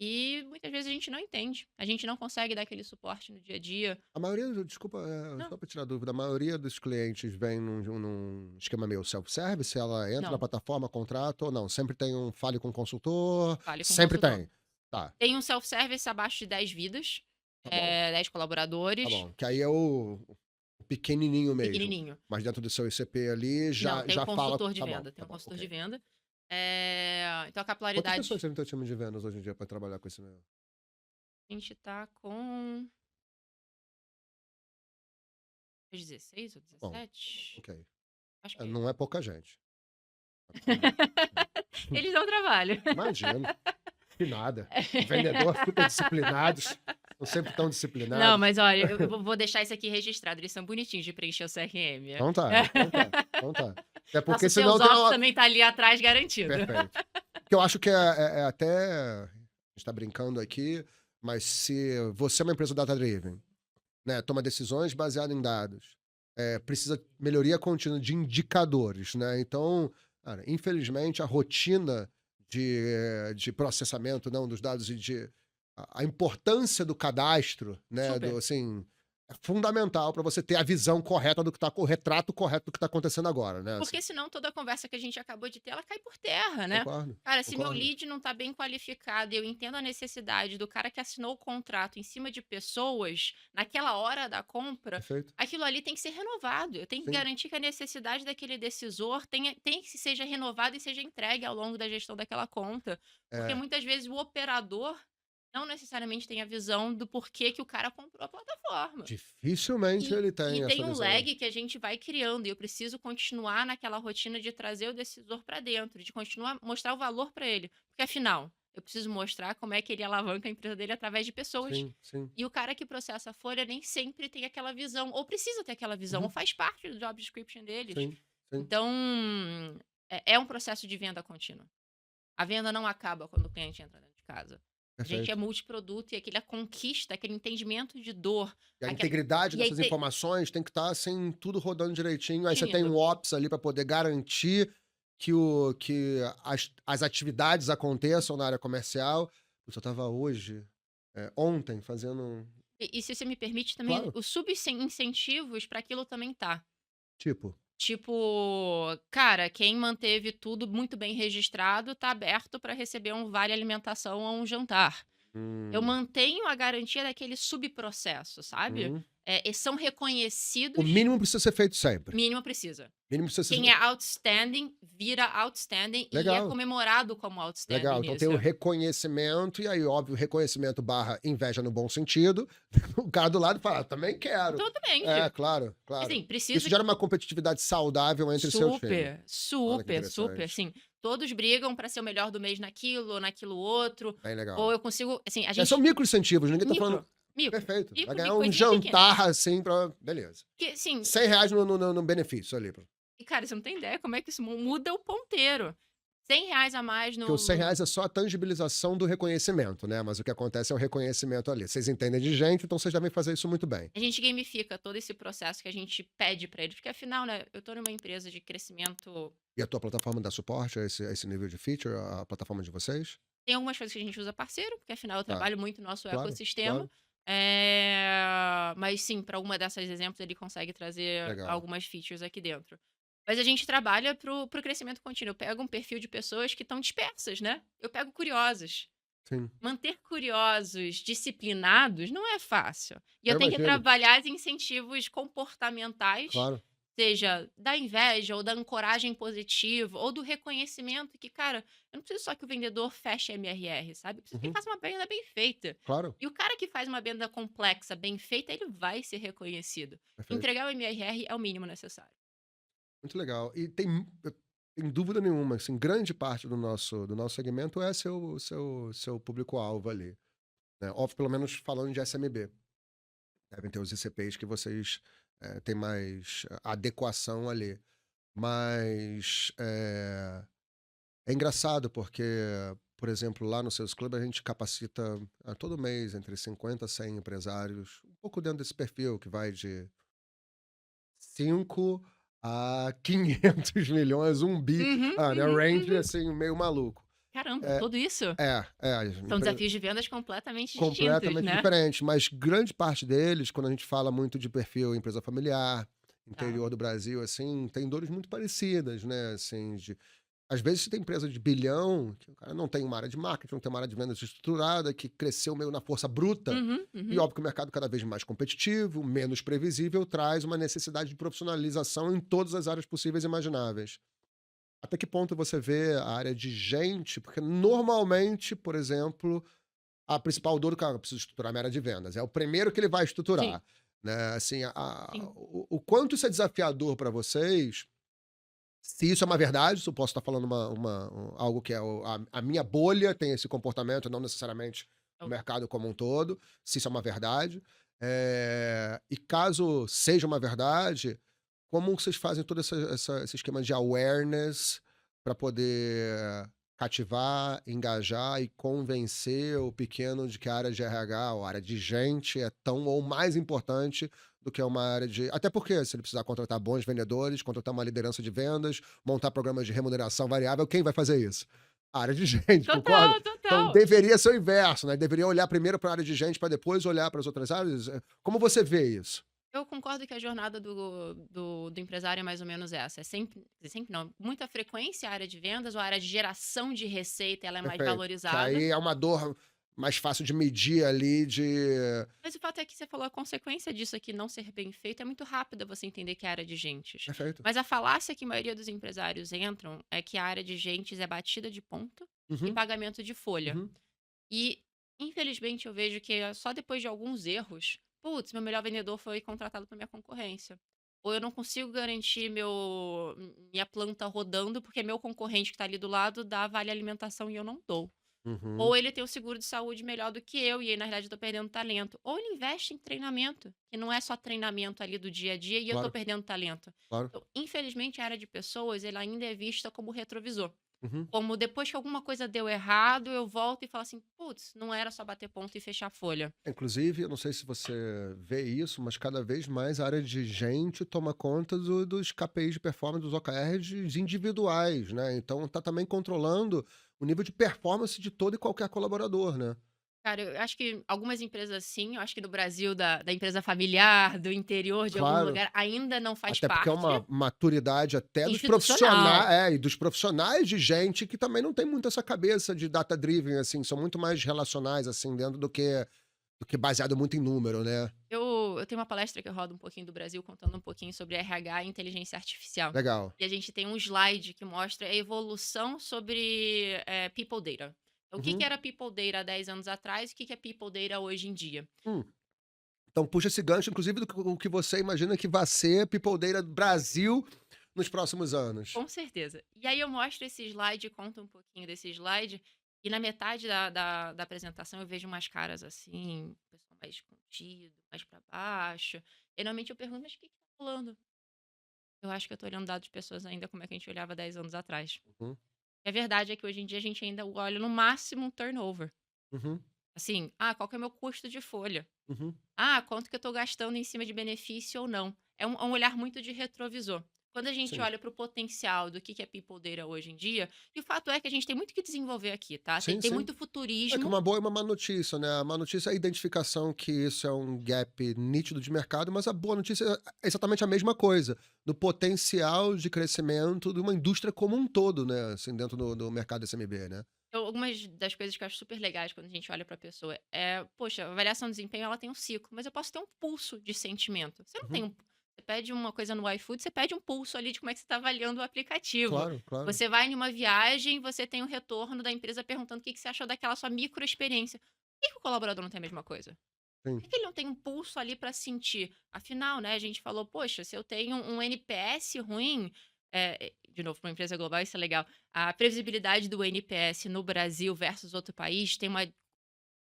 E muitas vezes a gente não entende. A gente não consegue dar aquele suporte no dia a dia. A maioria, desculpa, Não, só para tirar dúvida, a maioria dos clientes vem num esquema meio self-service, ela entra na não. plataforma, contrata ou não? Sempre tem um fale com o consultor? Fale com o Sempre consultor. tem. Tá, Tem um self-service abaixo de 10 vidas, tá bom, 10 tá colaboradores, bom. Que aí é o pequenininho mesmo. pequenininho. Mas dentro do seu ICP ali Não, tem um já fala. consultor de Tá bom, venda, tem tá um bom, consultor de ok. venda. Então a Quantas pessoas capilaridade tem no teu time de vendas hoje em dia para trabalhar com esse meu? a gente tá com 16 ou Bom, 17? ok. Acho que é isso. Não é pouca gente. Tá bom. Eles dão trabalho. Imagino. Que nada. Vendedor super disciplinados. São sempre tão Não, disciplinados. mas olha, eu vou deixar isso aqui registrado, eles são bonitinhos de preencher o CRM. Então tá, então tá, então tá. Até porque Nosso senão sales tem ops uma. também tá ali atrás garantido. Perfeito. Que eu acho que é até. A gente tá brincando aqui, mas se você é uma empresa data-driven, né, toma decisões baseadas em dados, precisa melhoria contínua de indicadores, né? Então, cara, infelizmente, a rotina de processamento não, dos dados e a importância do cadastro, né? Super. Assim, é fundamental para você ter a visão correta do que está, o retrato correto do que está acontecendo agora, né? Assim, Porque senão toda a conversa que a gente acabou de ter, ela cai por terra, né. concordo, Cara, se meu concordo. lead não tá bem qualificado e eu entendo a necessidade do cara que assinou o contrato em cima de pessoas, naquela hora da compra, Perfeito. aquilo ali tem que ser renovado. Eu tenho que Sim. garantir que a necessidade daquele decisor tem que seja renovada e seja entregue ao longo da gestão daquela conta. Porque É, muitas vezes o operador não necessariamente tem a visão do porquê que o cara comprou a plataforma. dificilmente ele E tem essa tem um visão. lag que a gente vai criando, e eu preciso continuar naquela rotina de trazer o decisor para dentro, de continuar mostrar o valor para ele, porque afinal, eu preciso mostrar como é que ele alavanca a empresa dele através de pessoas. Sim, sim. E o cara que processa a folha nem sempre tem aquela visão, ou precisa ter aquela visão, ou Uhum. faz parte do job description deles. Sim, sim. Então, é um processo de venda contínua. A venda não acaba quando o cliente entra dentro de casa. A gente é Perfeito. multiproduto e aquela conquista, aquele entendimento de dor, E a aquela integridade e aí dessas informações tem que estar assim, tudo rodando direitinho. Aí você tem lindo. um Ops ali para poder garantir que as atividades aconteçam na área comercial. Eu estava hoje, ontem, fazendo. E se você me permite também, Claro, os incentivos para aquilo também tá. tipo. Tipo, cara, quem manteve tudo muito bem registrado tá aberto para receber um vale alimentação ou um jantar. Eu Hum, mantenho a garantia daquele subprocesso, sabe? uhum. E são O reconhecidos, mínimo precisa ser feito sempre. mínimo precisa. O mínimo precisa Quem ser é outstanding vira outstanding e é legal. comemorado como outstanding Legal, então tem nisso. o reconhecimento, e aí, óbvio, reconhecimento barra inveja no bom sentido. O cara do lado fala, "Ah, também quero." É, Totalmente. claro, claro. Assim, Isso precisa gera uma competitividade saudável entre seus times. super, Olha que super, super, interessante. assim, todos brigam pra ser o melhor do mês naquilo ou naquilo outro, Bem ou legal. eu consigo, assim, a É, são gente micro incentivos, ninguém tá falando. micro, micro, Perfeito. Vai micro, ganhar um coisinha pequena. jantar assim pra. Beleza. Que assim, R$ 100 no benefício ali. e cara, você não tem ideia como é que isso muda o ponteiro. R$ 100 a mais Porque os R$ 100 no é só a tangibilização do reconhecimento, né? Mas o que acontece é o reconhecimento ali. Vocês entendem de gente, então vocês devem fazer isso muito bem. a gente gamifica todo esse processo que a gente pede pra eles, porque afinal, né, eu tô numa empresa de crescimento. E a tua plataforma dá suporte a esse nível de feature, a plataforma de vocês? Tem algumas coisas que a gente usa parceiro, porque afinal eu Tá, trabalho muito no nosso claro, ecossistema. claro. Mas sim, para alguma dessas exemplos ele consegue trazer Legal. algumas features aqui dentro. Mas a gente trabalha pro crescimento contínuo. Eu pego um perfil de pessoas que estão dispersas, né? Eu pego curiosos. Sim, Manter curiosos disciplinados não é fácil. E eu eu tenho que imagino. trabalhar os incentivos comportamentais, Claro. seja da inveja ou da ancoragem positiva ou do reconhecimento que, cara, eu não preciso só que o vendedor feche MRR, sabe? Eu preciso que ele Uhum, faça uma venda bem feita. claro. E o cara que faz uma venda complexa, bem feita, ele vai ser reconhecido. Perfeito. Entregar o MRR é o mínimo necessário. Muito legal. E tem dúvida nenhuma, assim, grande parte do nosso segmento é seu público-alvo ali, né? Óbvio, pelo menos falando de SMB. Devem ter os ICPs que vocês têm mais adequação ali. Mas é engraçado porque, por exemplo, lá no Sales Club a gente capacita todo mês entre 50 a 100 empresários, um pouco dentro desse perfil, que vai de 5 a 500 milhões, 1 bi, Uhum, né? uhum, Range uhum. assim, meio maluco. Caramba, É, tudo isso? as São empresas desafios de vendas completamente distintos, completamente né? diferentes, mas grande parte deles, quando a gente fala muito de perfil empresa familiar, Tá. interior do Brasil, assim, tem dores muito parecidas, né? Assim, às vezes você tem empresa de bilhão, que o cara não tem uma área de marketing, não tem uma área de vendas estruturada, que cresceu meio na força bruta. Uhum, E uhum. óbvio que o mercado cada vez mais competitivo, menos previsível, traz uma necessidade de profissionalização em todas as áreas possíveis e imagináveis. Até que ponto você vê a área de gente? Porque normalmente, por exemplo, a principal dor do cara, eu preciso estruturar minha área de vendas. É o primeiro que ele vai Sim, estruturar, né? Assim, sim. o quanto isso é desafiador para vocês, se isso é uma verdade, se eu posso estar falando algo que é a minha bolha tem esse comportamento, não necessariamente o Ok. mercado como um todo, se isso é uma verdade. E caso seja uma verdade, como vocês fazem todo esse esquema de awareness para poder cativar, engajar e convencer o pequeno de que a área de RH ou a área de gente é tão ou mais importante do que uma área de. Até porque, se ele precisar contratar bons vendedores, contratar uma liderança de vendas, montar programas de remuneração variável, quem vai fazer isso? A área de gente, concorda? Total, Então total. deveria ser o inverso, né? Deveria olhar primeiro para a área de gente para depois olhar para as outras áreas. Como você vê isso? Eu concordo que a jornada do empresário é mais ou menos essa. É sempre não, muita frequência a área de vendas ou a área de geração de receita, ela é mais Perfeito. Que valorizada. aí é uma dor mais fácil de medir ali, de. Mas o fato é que você falou, a consequência disso aqui não ser bem feito é muito rápida você entender que é a área de gentes. Perfeito. Mas a falácia que a maioria dos empresários entram é que a área de gentes é batida de ponto e Uhum, pagamento de folha. uhum. E, infelizmente, eu vejo que é só depois de alguns erros, putz, meu melhor vendedor foi contratado por minha concorrência. Ou eu não consigo garantir minha planta rodando porque meu concorrente que está ali do lado dá vale alimentação e eu não dou. Uhum, Ou ele tem o seguro de saúde melhor do que eu, e aí, na realidade, eu tô perdendo talento. Ou ele investe em treinamento, que não é só treinamento ali do dia a dia e eu tô claro, perdendo talento. claro. Então, infelizmente, a área de pessoas, ela ainda é vista como retrovisor. Uhum. Como depois que alguma coisa deu errado, eu volto e falo assim: putz, não era só bater ponto e fechar a folha. Inclusive, eu não sei se você vê isso, mas cada vez mais a área de gente toma conta dos KPIs de performance, dos OKRs individuais, né? Então tá também controlando o nível de performance de todo e qualquer colaborador, né? Cara, eu acho que algumas empresas sim, eu acho que no Brasil da empresa familiar, do interior de algum Claro. lugar, ainda não faz Até porque é parte uma maturidade até dos institucional. profissionais, e dos profissionais de gente que também não tem muito essa cabeça de data driven, assim, são muito mais relacionais, assim, dentro do que baseado muito em número, né. Eu tenho uma palestra que eu rodo um pouquinho do Brasil, contando um pouquinho sobre RH e inteligência artificial. Legal. E a gente tem um slide que mostra a evolução sobre, people data. Então, o que que Uhum. era people data há 10 anos atrás e o que que é people data hoje em dia. Hum. Então puxa esse gancho, inclusive, do que você imagina que vai ser People Data Brasil nos próximos anos. Com certeza. E aí eu mostro esse slide, conto um pouquinho desse slide, e na metade da apresentação eu vejo umas caras assim, pessoal mais contido, mais pra baixo. E normalmente eu pergunto: "Mas o que que tá rolando?". Eu acho que eu tô olhando dados de pessoas ainda como é que a gente olhava 10 anos atrás. Uhum, E a verdade é que hoje em dia a gente ainda olha no máximo um turnover. uhum, Assim, qual que é o meu custo de folha? uhum. Quanto que eu estou gastando em cima de benefício ou não? É um olhar muito de retrovisor. Quando a gente Sim. olha para o potencial do que é people data hoje em dia, e o fato é que a gente tem muito que desenvolver aqui, tá? Tem, Sim, tem sim. muito É que futurismo. uma boa e uma má notícia, né. A má notícia é a identificação que isso é um gap nítido de mercado, mas a boa notícia é exatamente a mesma coisa, do potencial de crescimento de uma indústria como um todo, né, assim, dentro do mercado SMB, né. Algumas das coisas que eu acho super legais quando a gente olha para a pessoa poxa, a avaliação de desempenho ela tem um ciclo, mas eu posso ter um pulso de sentimento. Você não tem Uhum. você pede uma coisa no iFood, você pede um pulso ali de como é que você está avaliando o aplicativo. Claro, claro. Você vai em uma viagem, você tem um retorno da empresa perguntando o que que você achou daquela sua micro experiência. Por que que o colaborador não tem a mesma coisa? Sim. Por que que ele não tem um pulso ali para sentir? Afinal, né, a gente falou: "Poxa, se eu tenho um NPS ruim", de novo, para uma empresa global isso é legal, a previsibilidade do NPS no Brasil versus outro país tem uma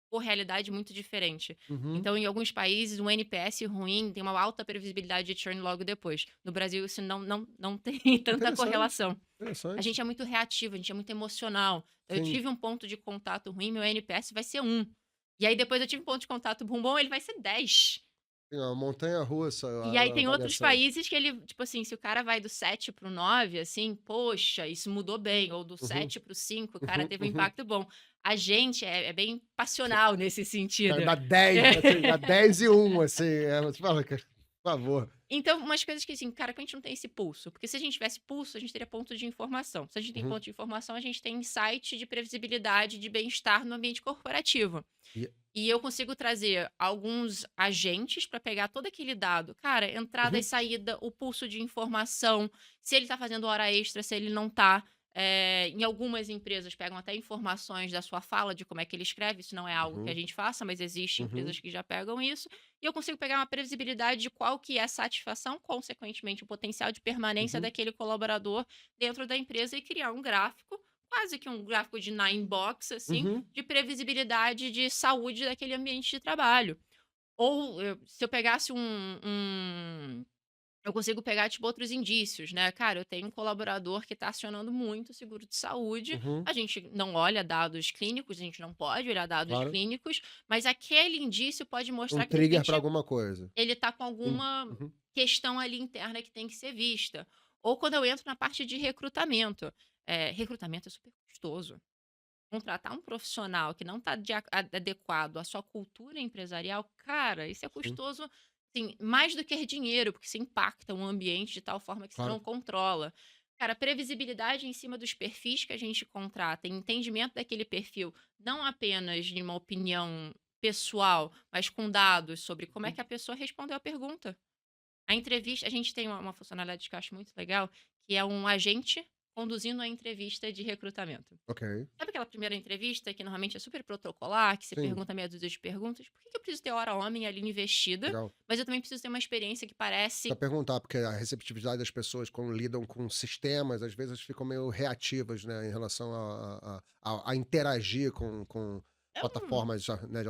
correalidade muito diferente. Uhum. Então, em alguns países, um NPS ruim tem uma alta previsibilidade de churn logo depois. No Brasil, isso não tem tanta Interessante, correlação. A interessante. gente é muito reativo, a gente é muito emocional. Eu Sim. tive um ponto de contato ruim, meu NPS vai ser 1. E aí depois eu tive um ponto de contato bom, ele vai ser 10. Sim, a montanha-russa, E aí a tem outros avaliação. países que ele, tipo assim, se o cara vai do 7 para o 9, assim, poxa, isso mudou bem, ou do Uhum, 7 para o 5, o cara uhum, teve um uhum. impacto bom. A gente é bem passional nesse sentido. Cara, dá 10, assim, dá 10 e um, assim, você fala: "Cara, por favor". Então, umas coisas que assim, cara, que a gente não tem esse pulso, porque se a gente tivesse pulso, a gente teria ponto de informação. Se a gente tem Uhum. ponto de informação, a gente tem insight de previsibilidade, de bem-estar no ambiente corporativo. E E eu consigo trazer alguns agentes para pegar todo aquele dado. Cara, entrada e uhum, saída, o pulso de informação, se ele está fazendo hora extra, se ele não está. Em algumas empresas pegam até informações da sua fala, de como é que ele escreve. Isso não é algo que a uhum, gente faça, mas existem uhum, empresas que já pegam isso. E eu consigo pegar uma previsibilidade de qual que é a satisfação, consequentemente, o potencial de permanência uhum, daquele colaborador dentro da empresa e criar um gráfico, quase que um gráfico de nine box, assim, uhum, de previsibilidade de saúde daquele ambiente de trabalho. Ou se eu pegasse eu consigo pegar, tipo, outros indícios, né? Cara, eu tenho um colaborador que está acionando muito o seguro de saúde. uhum. A gente não olha dados clínicos, a gente não pode olhar dados Claro. clínicos, mas aquele indício pode Um mostrar que, de trigger pra repente, alguma coisa. ele está com alguma Uhum, questão ali interna que tem que ser vista. Ou quando eu entro na parte de recrutamento. Recrutamento é super custoso. Contratar um profissional que não está adequado à sua cultura empresarial, cara, isso é sim, custoso, assim, mais do que dinheiro, porque isso impacta o ambiente de tal forma que você claro. não controla. Cara, previsibilidade em cima dos perfis que a gente contrata, entendimento daquele perfil, não apenas de uma opinião pessoal, mas com dados sobre como é Uhum. que a pessoa respondeu a pergunta. A entrevista, a gente tem uma funcionalidade que eu acho muito legal, que é um agente conduzindo a entrevista de recrutamento. Ok, Sabe aquela primeira entrevista que normalmente é super protocolar, que você sim, pergunta meia dúzia de perguntas? Por que eu preciso ter hora homem ali investida, legal. mas eu também preciso ter uma experiência que Pra parece perguntar, porque a receptividade das pessoas quando lidam com sistemas, às vezes ficam meio reativas, né, em relação a interagir com é um plataformas, né, de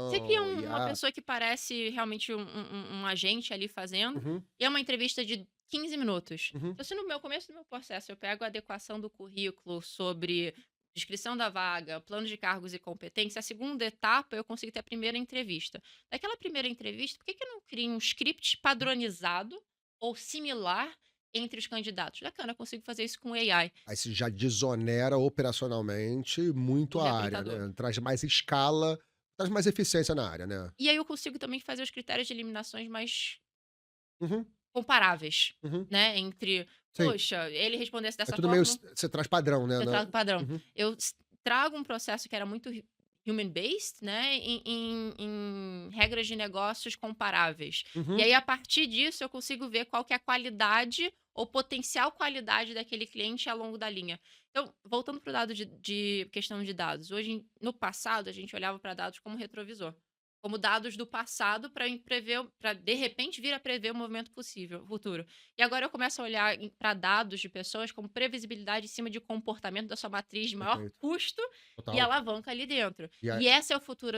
você cria automação, uma IA. pessoa que parece realmente um agente ali fazendo, Uhum, e é uma entrevista de 15 minutos. uhum, Então, se no meu começo do meu processo eu pego a adequação do currículo sobre descrição da vaga, plano de cargos e competência, a segunda etapa eu consigo ter a primeira entrevista. Daquela primeira entrevista, por que que eu não crio um script padronizado ou similar entre os candidatos? Bacana, eu consigo fazer isso com AI. aí você já desonera operacionalmente O muito a área, recrutador. né, traz mais escala traz mais eficiência na área, né? E aí eu consigo também fazer os critérios de eliminações mais Uhum, comparáveis, uhum. né, entre, Sim. poxa, ele respondesse É dessa tudo meio. forma, Você traz padrão, né? eu trago padrão. Uhum, Eu trago um processo que era muito human based, né, em regras de negócios comparáveis. E uhum. aí, a partir disso, eu consigo ver qual que é a qualidade ou potencial qualidade daquele cliente ao longo da linha. Então, voltando para o dado de questão de dados. Hoje, no passado, a gente olhava para dados como retrovisor. Como dados do passado para prever, para de repente vir a prever o movimento possível, futuro. E agora eu começo a olhar para dados de pessoas como previsibilidade em cima de comportamento da sua matriz de maior Perfeito. custo e Total. alavanca ali dentro. E é E essa é o futuro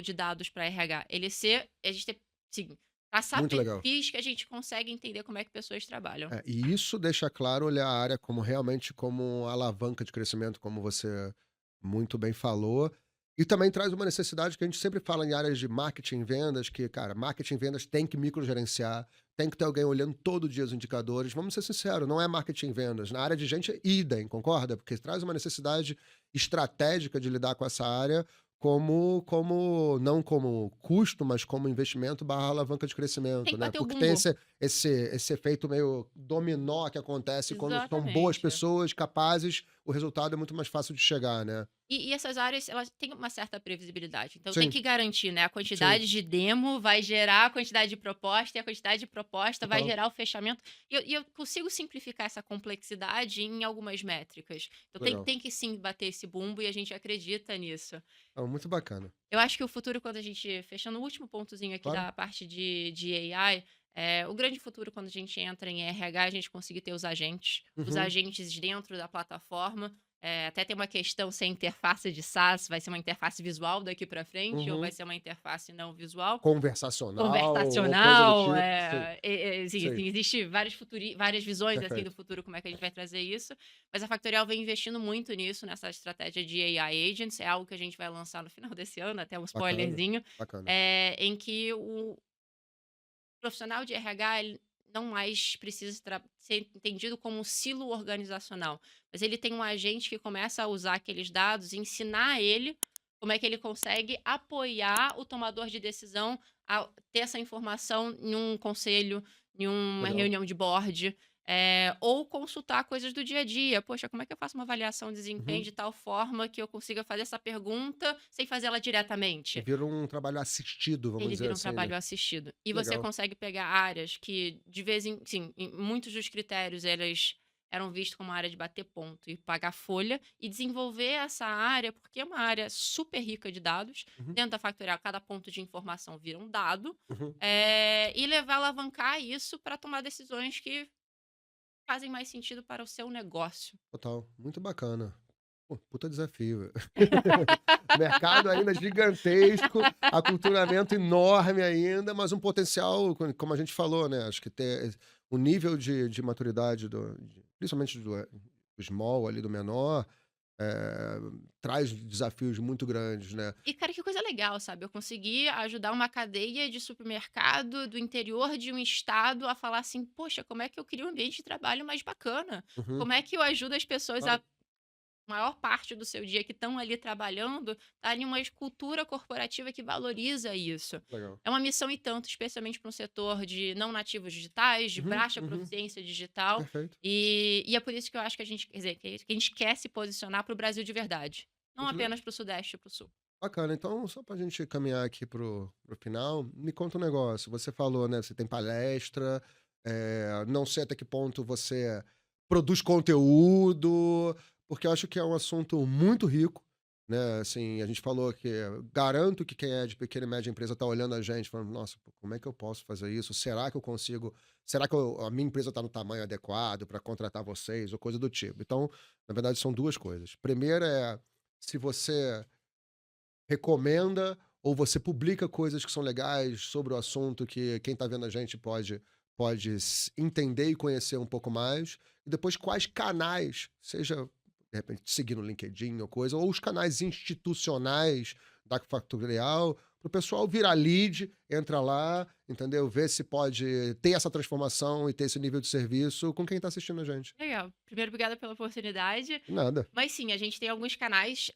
de dados para RH. Ele ser, a gente ter, sim, traçar muito legal. perfis que a gente consegue entender como é que pessoas trabalham. É, e isso deixa claro olhar a área como realmente como alavanca de crescimento, como você muito bem falou. E também traz uma necessidade que a gente sempre fala em áreas de marketing e vendas, que, cara, marketing e vendas tem que microgerenciar, tem que ter alguém olhando todo dia os indicadores. Vamos ser sinceros, não é marketing e vendas. Na área de gente é idem, concorda? Porque traz uma necessidade estratégica de lidar com essa área não como custo, mas como investimento barra alavanca de Tem crescimento, que né? bater o Porque tem bumbo. esse efeito meio dominó que acontece quando são boas Exatamente. pessoas capazes, o resultado é muito mais fácil de chegar, né. E essas áreas, elas têm uma certa previsibilidade, então tem Sim, que garantir, né, a sim, quantidade de demo vai gerar a quantidade de proposta, e a quantidade de proposta vai total. gerar o fechamento. E eu consigo simplificar essa complexidade em algumas métricas. Então Legal. tem que sim bater esse bumbo e a gente acredita nisso. Não, muito bacana. Eu acho que o futuro, quando a gente fechando o último pontozinho aqui Claro. da parte de AI, o grande futuro quando a gente entra em RH, a gente conseguir ter os Uhum. agentes dentro da plataforma. Até tem uma questão se a interface de SaaS vai ser uma interface visual daqui para frente ou vai Uhum. ser uma interface não visual. Conversacional ou coisa do Conversacional, tipo. Sim, sim, sim. assim, existe várias visões, assim, do Perfeito. futuro, como é que a gente vai trazer isso, mas a Factorial vem investindo muito nisso, nessa estratégia de AI Agents, é algo que a gente vai lançar no final desse ano, até um Bacana, spoilerzinho, bacana. em que o profissional de RH, ele não mais precisa ser entendido como um silo organizacional, mas ele tem um agente que começa a usar aqueles dados e ensinar ele como é que ele consegue apoiar o tomador de decisão a ter essa informação em um conselho, em uma Legal. reunião de board, ou consultar coisas do dia a dia. Poxa, como é que eu faço uma avaliação de desempenho Uhum. de tal forma que eu consiga fazer essa pergunta sem fazer ela diretamente? Vira um trabalho assistido, vamos Ele dizer vira um assim, né. trabalho assistido. E você Legal. consegue pegar áreas que, de vez em sim, em muitos dos critérios, elas eram vistos como área de bater ponto e pagar folha, e desenvolver essa área, porque é uma área super rica de dados. Uhum, Dentro da Factorial, cada ponto de informação vira um dado, uhum. e levar alavancar isso para tomar decisões que fazem mais sentido para o seu negócio. Total, muito bacana. Pô, puta desafio. Mercado ainda gigantesco, aculturamento enorme ainda, mas um potencial, como a gente falou, né? Acho que ter o nível de maturidade, principalmente do small ali, do menor, eh, traz desafios muito grandes, né? E, cara, que coisa legal, sabe? Eu consegui ajudar uma cadeia de supermercado do interior de um estado a falar assim: poxa, como é que eu crio um ambiente de trabalho mais bacana? Uhum, Como é que eu ajudo as pessoas claro, a maior parte do seu dia que estão ali trabalhando, tá em uma cultura corporativa que valoriza isso. legal. É uma missão e tanto, especialmente para um setor de não nativos digitais, de Uhum, baixa uhum, proficiência digital. perfeito. E é por isso que eu acho que a gente, quer dizer, que a gente quer se posicionar para o Brasil de verdade. Não Muito apenas para o Sudeste e para o Sul. bacana. Então, só pra gente caminhar aqui pro final, me conta um negócio. Você falou, né, você tem palestra, não sei até que ponto você produz conteúdo, porque eu acho que é um assunto muito rico, né, assim, a gente falou que garanto que quem é de pequena e média empresa tá olhando a gente falando: "Nossa, pô, como é que eu posso fazer isso? Será que eu consigo será que a minha empresa está no tamanho adequado para contratar vocês?", ou coisa do tipo. Então, na verdade, são 2 coisas. Primeira é, se você recomenda ou você publica coisas que são legais sobre o assunto que quem está vendo a gente pode entender e conhecer um pouco mais. E depois quais canais, seja de repente seguir no LinkedIn ou coisa, ou os canais institucionais da Factorial, para o pessoal virar lead, entra lá, entendeu? Ver se pode ter essa transformação e ter esse nível de serviço com quem está assistindo a gente. Legal. Primeiro, obrigada pela oportunidade. Nada. Mas sim, a gente tem alguns canais.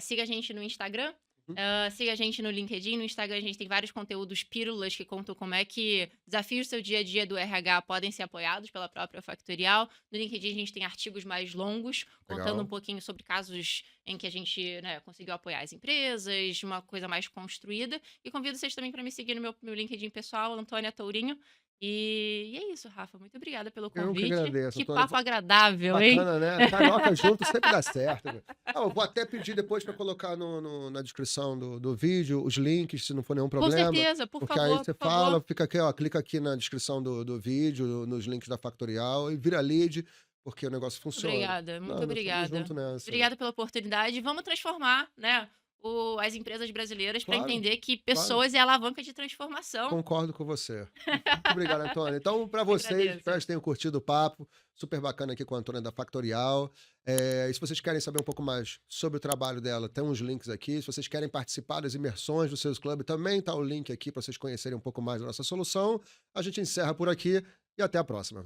Siga a gente no Instagram, Uhum. Siga a gente no LinkedIn, no Instagram a gente tem vários conteúdos pílulas que contam como é que desafios do seu dia a dia do RH podem ser apoiados pela própria Factorial. No LinkedIn a gente tem artigos mais longos, contando um Legal. pouquinho sobre casos em que a gente, né, conseguiu apoiar as empresas, uma coisa mais construída. E convido vocês também para me seguir no meu LinkedIn pessoal, Antônia Tourinho. E é isso, Rafa. Muito obrigada pelo Eu que convite. agradeço, Que Antônio. papo agradável, hein? Bacana, né? Carioca junto sempre dá certo, velho. Ah, eu vou até pedir depois para colocar na descrição do vídeo os links, se não for nenhum Com problema, certeza, porque aí por você favor. fala, fica aqui, ó, clica aqui na descrição do vídeo, nos links da Factorial e vira lead, porque o negócio funciona. Obrigada, muito Não, nós estamos obrigada. juntos nessa. Obrigada pela oportunidade. Vamos transformar, né, as empresas brasileiras para Claro, entender que claro. pessoas é a alavanca de transformação. Concordo com você. Muito obrigado, Antônio. Então, para vocês, espero Agradeço. que tenham curtido o papo. Super bacana aqui com a Antônia da Factorial. E se vocês querem saber um pouco mais sobre o trabalho dela, tem uns links aqui. Se vocês querem participar das imersões do Sales Club, também está o link aqui para vocês conhecerem um pouco mais da nossa solução. A gente encerra por aqui e até a próxima.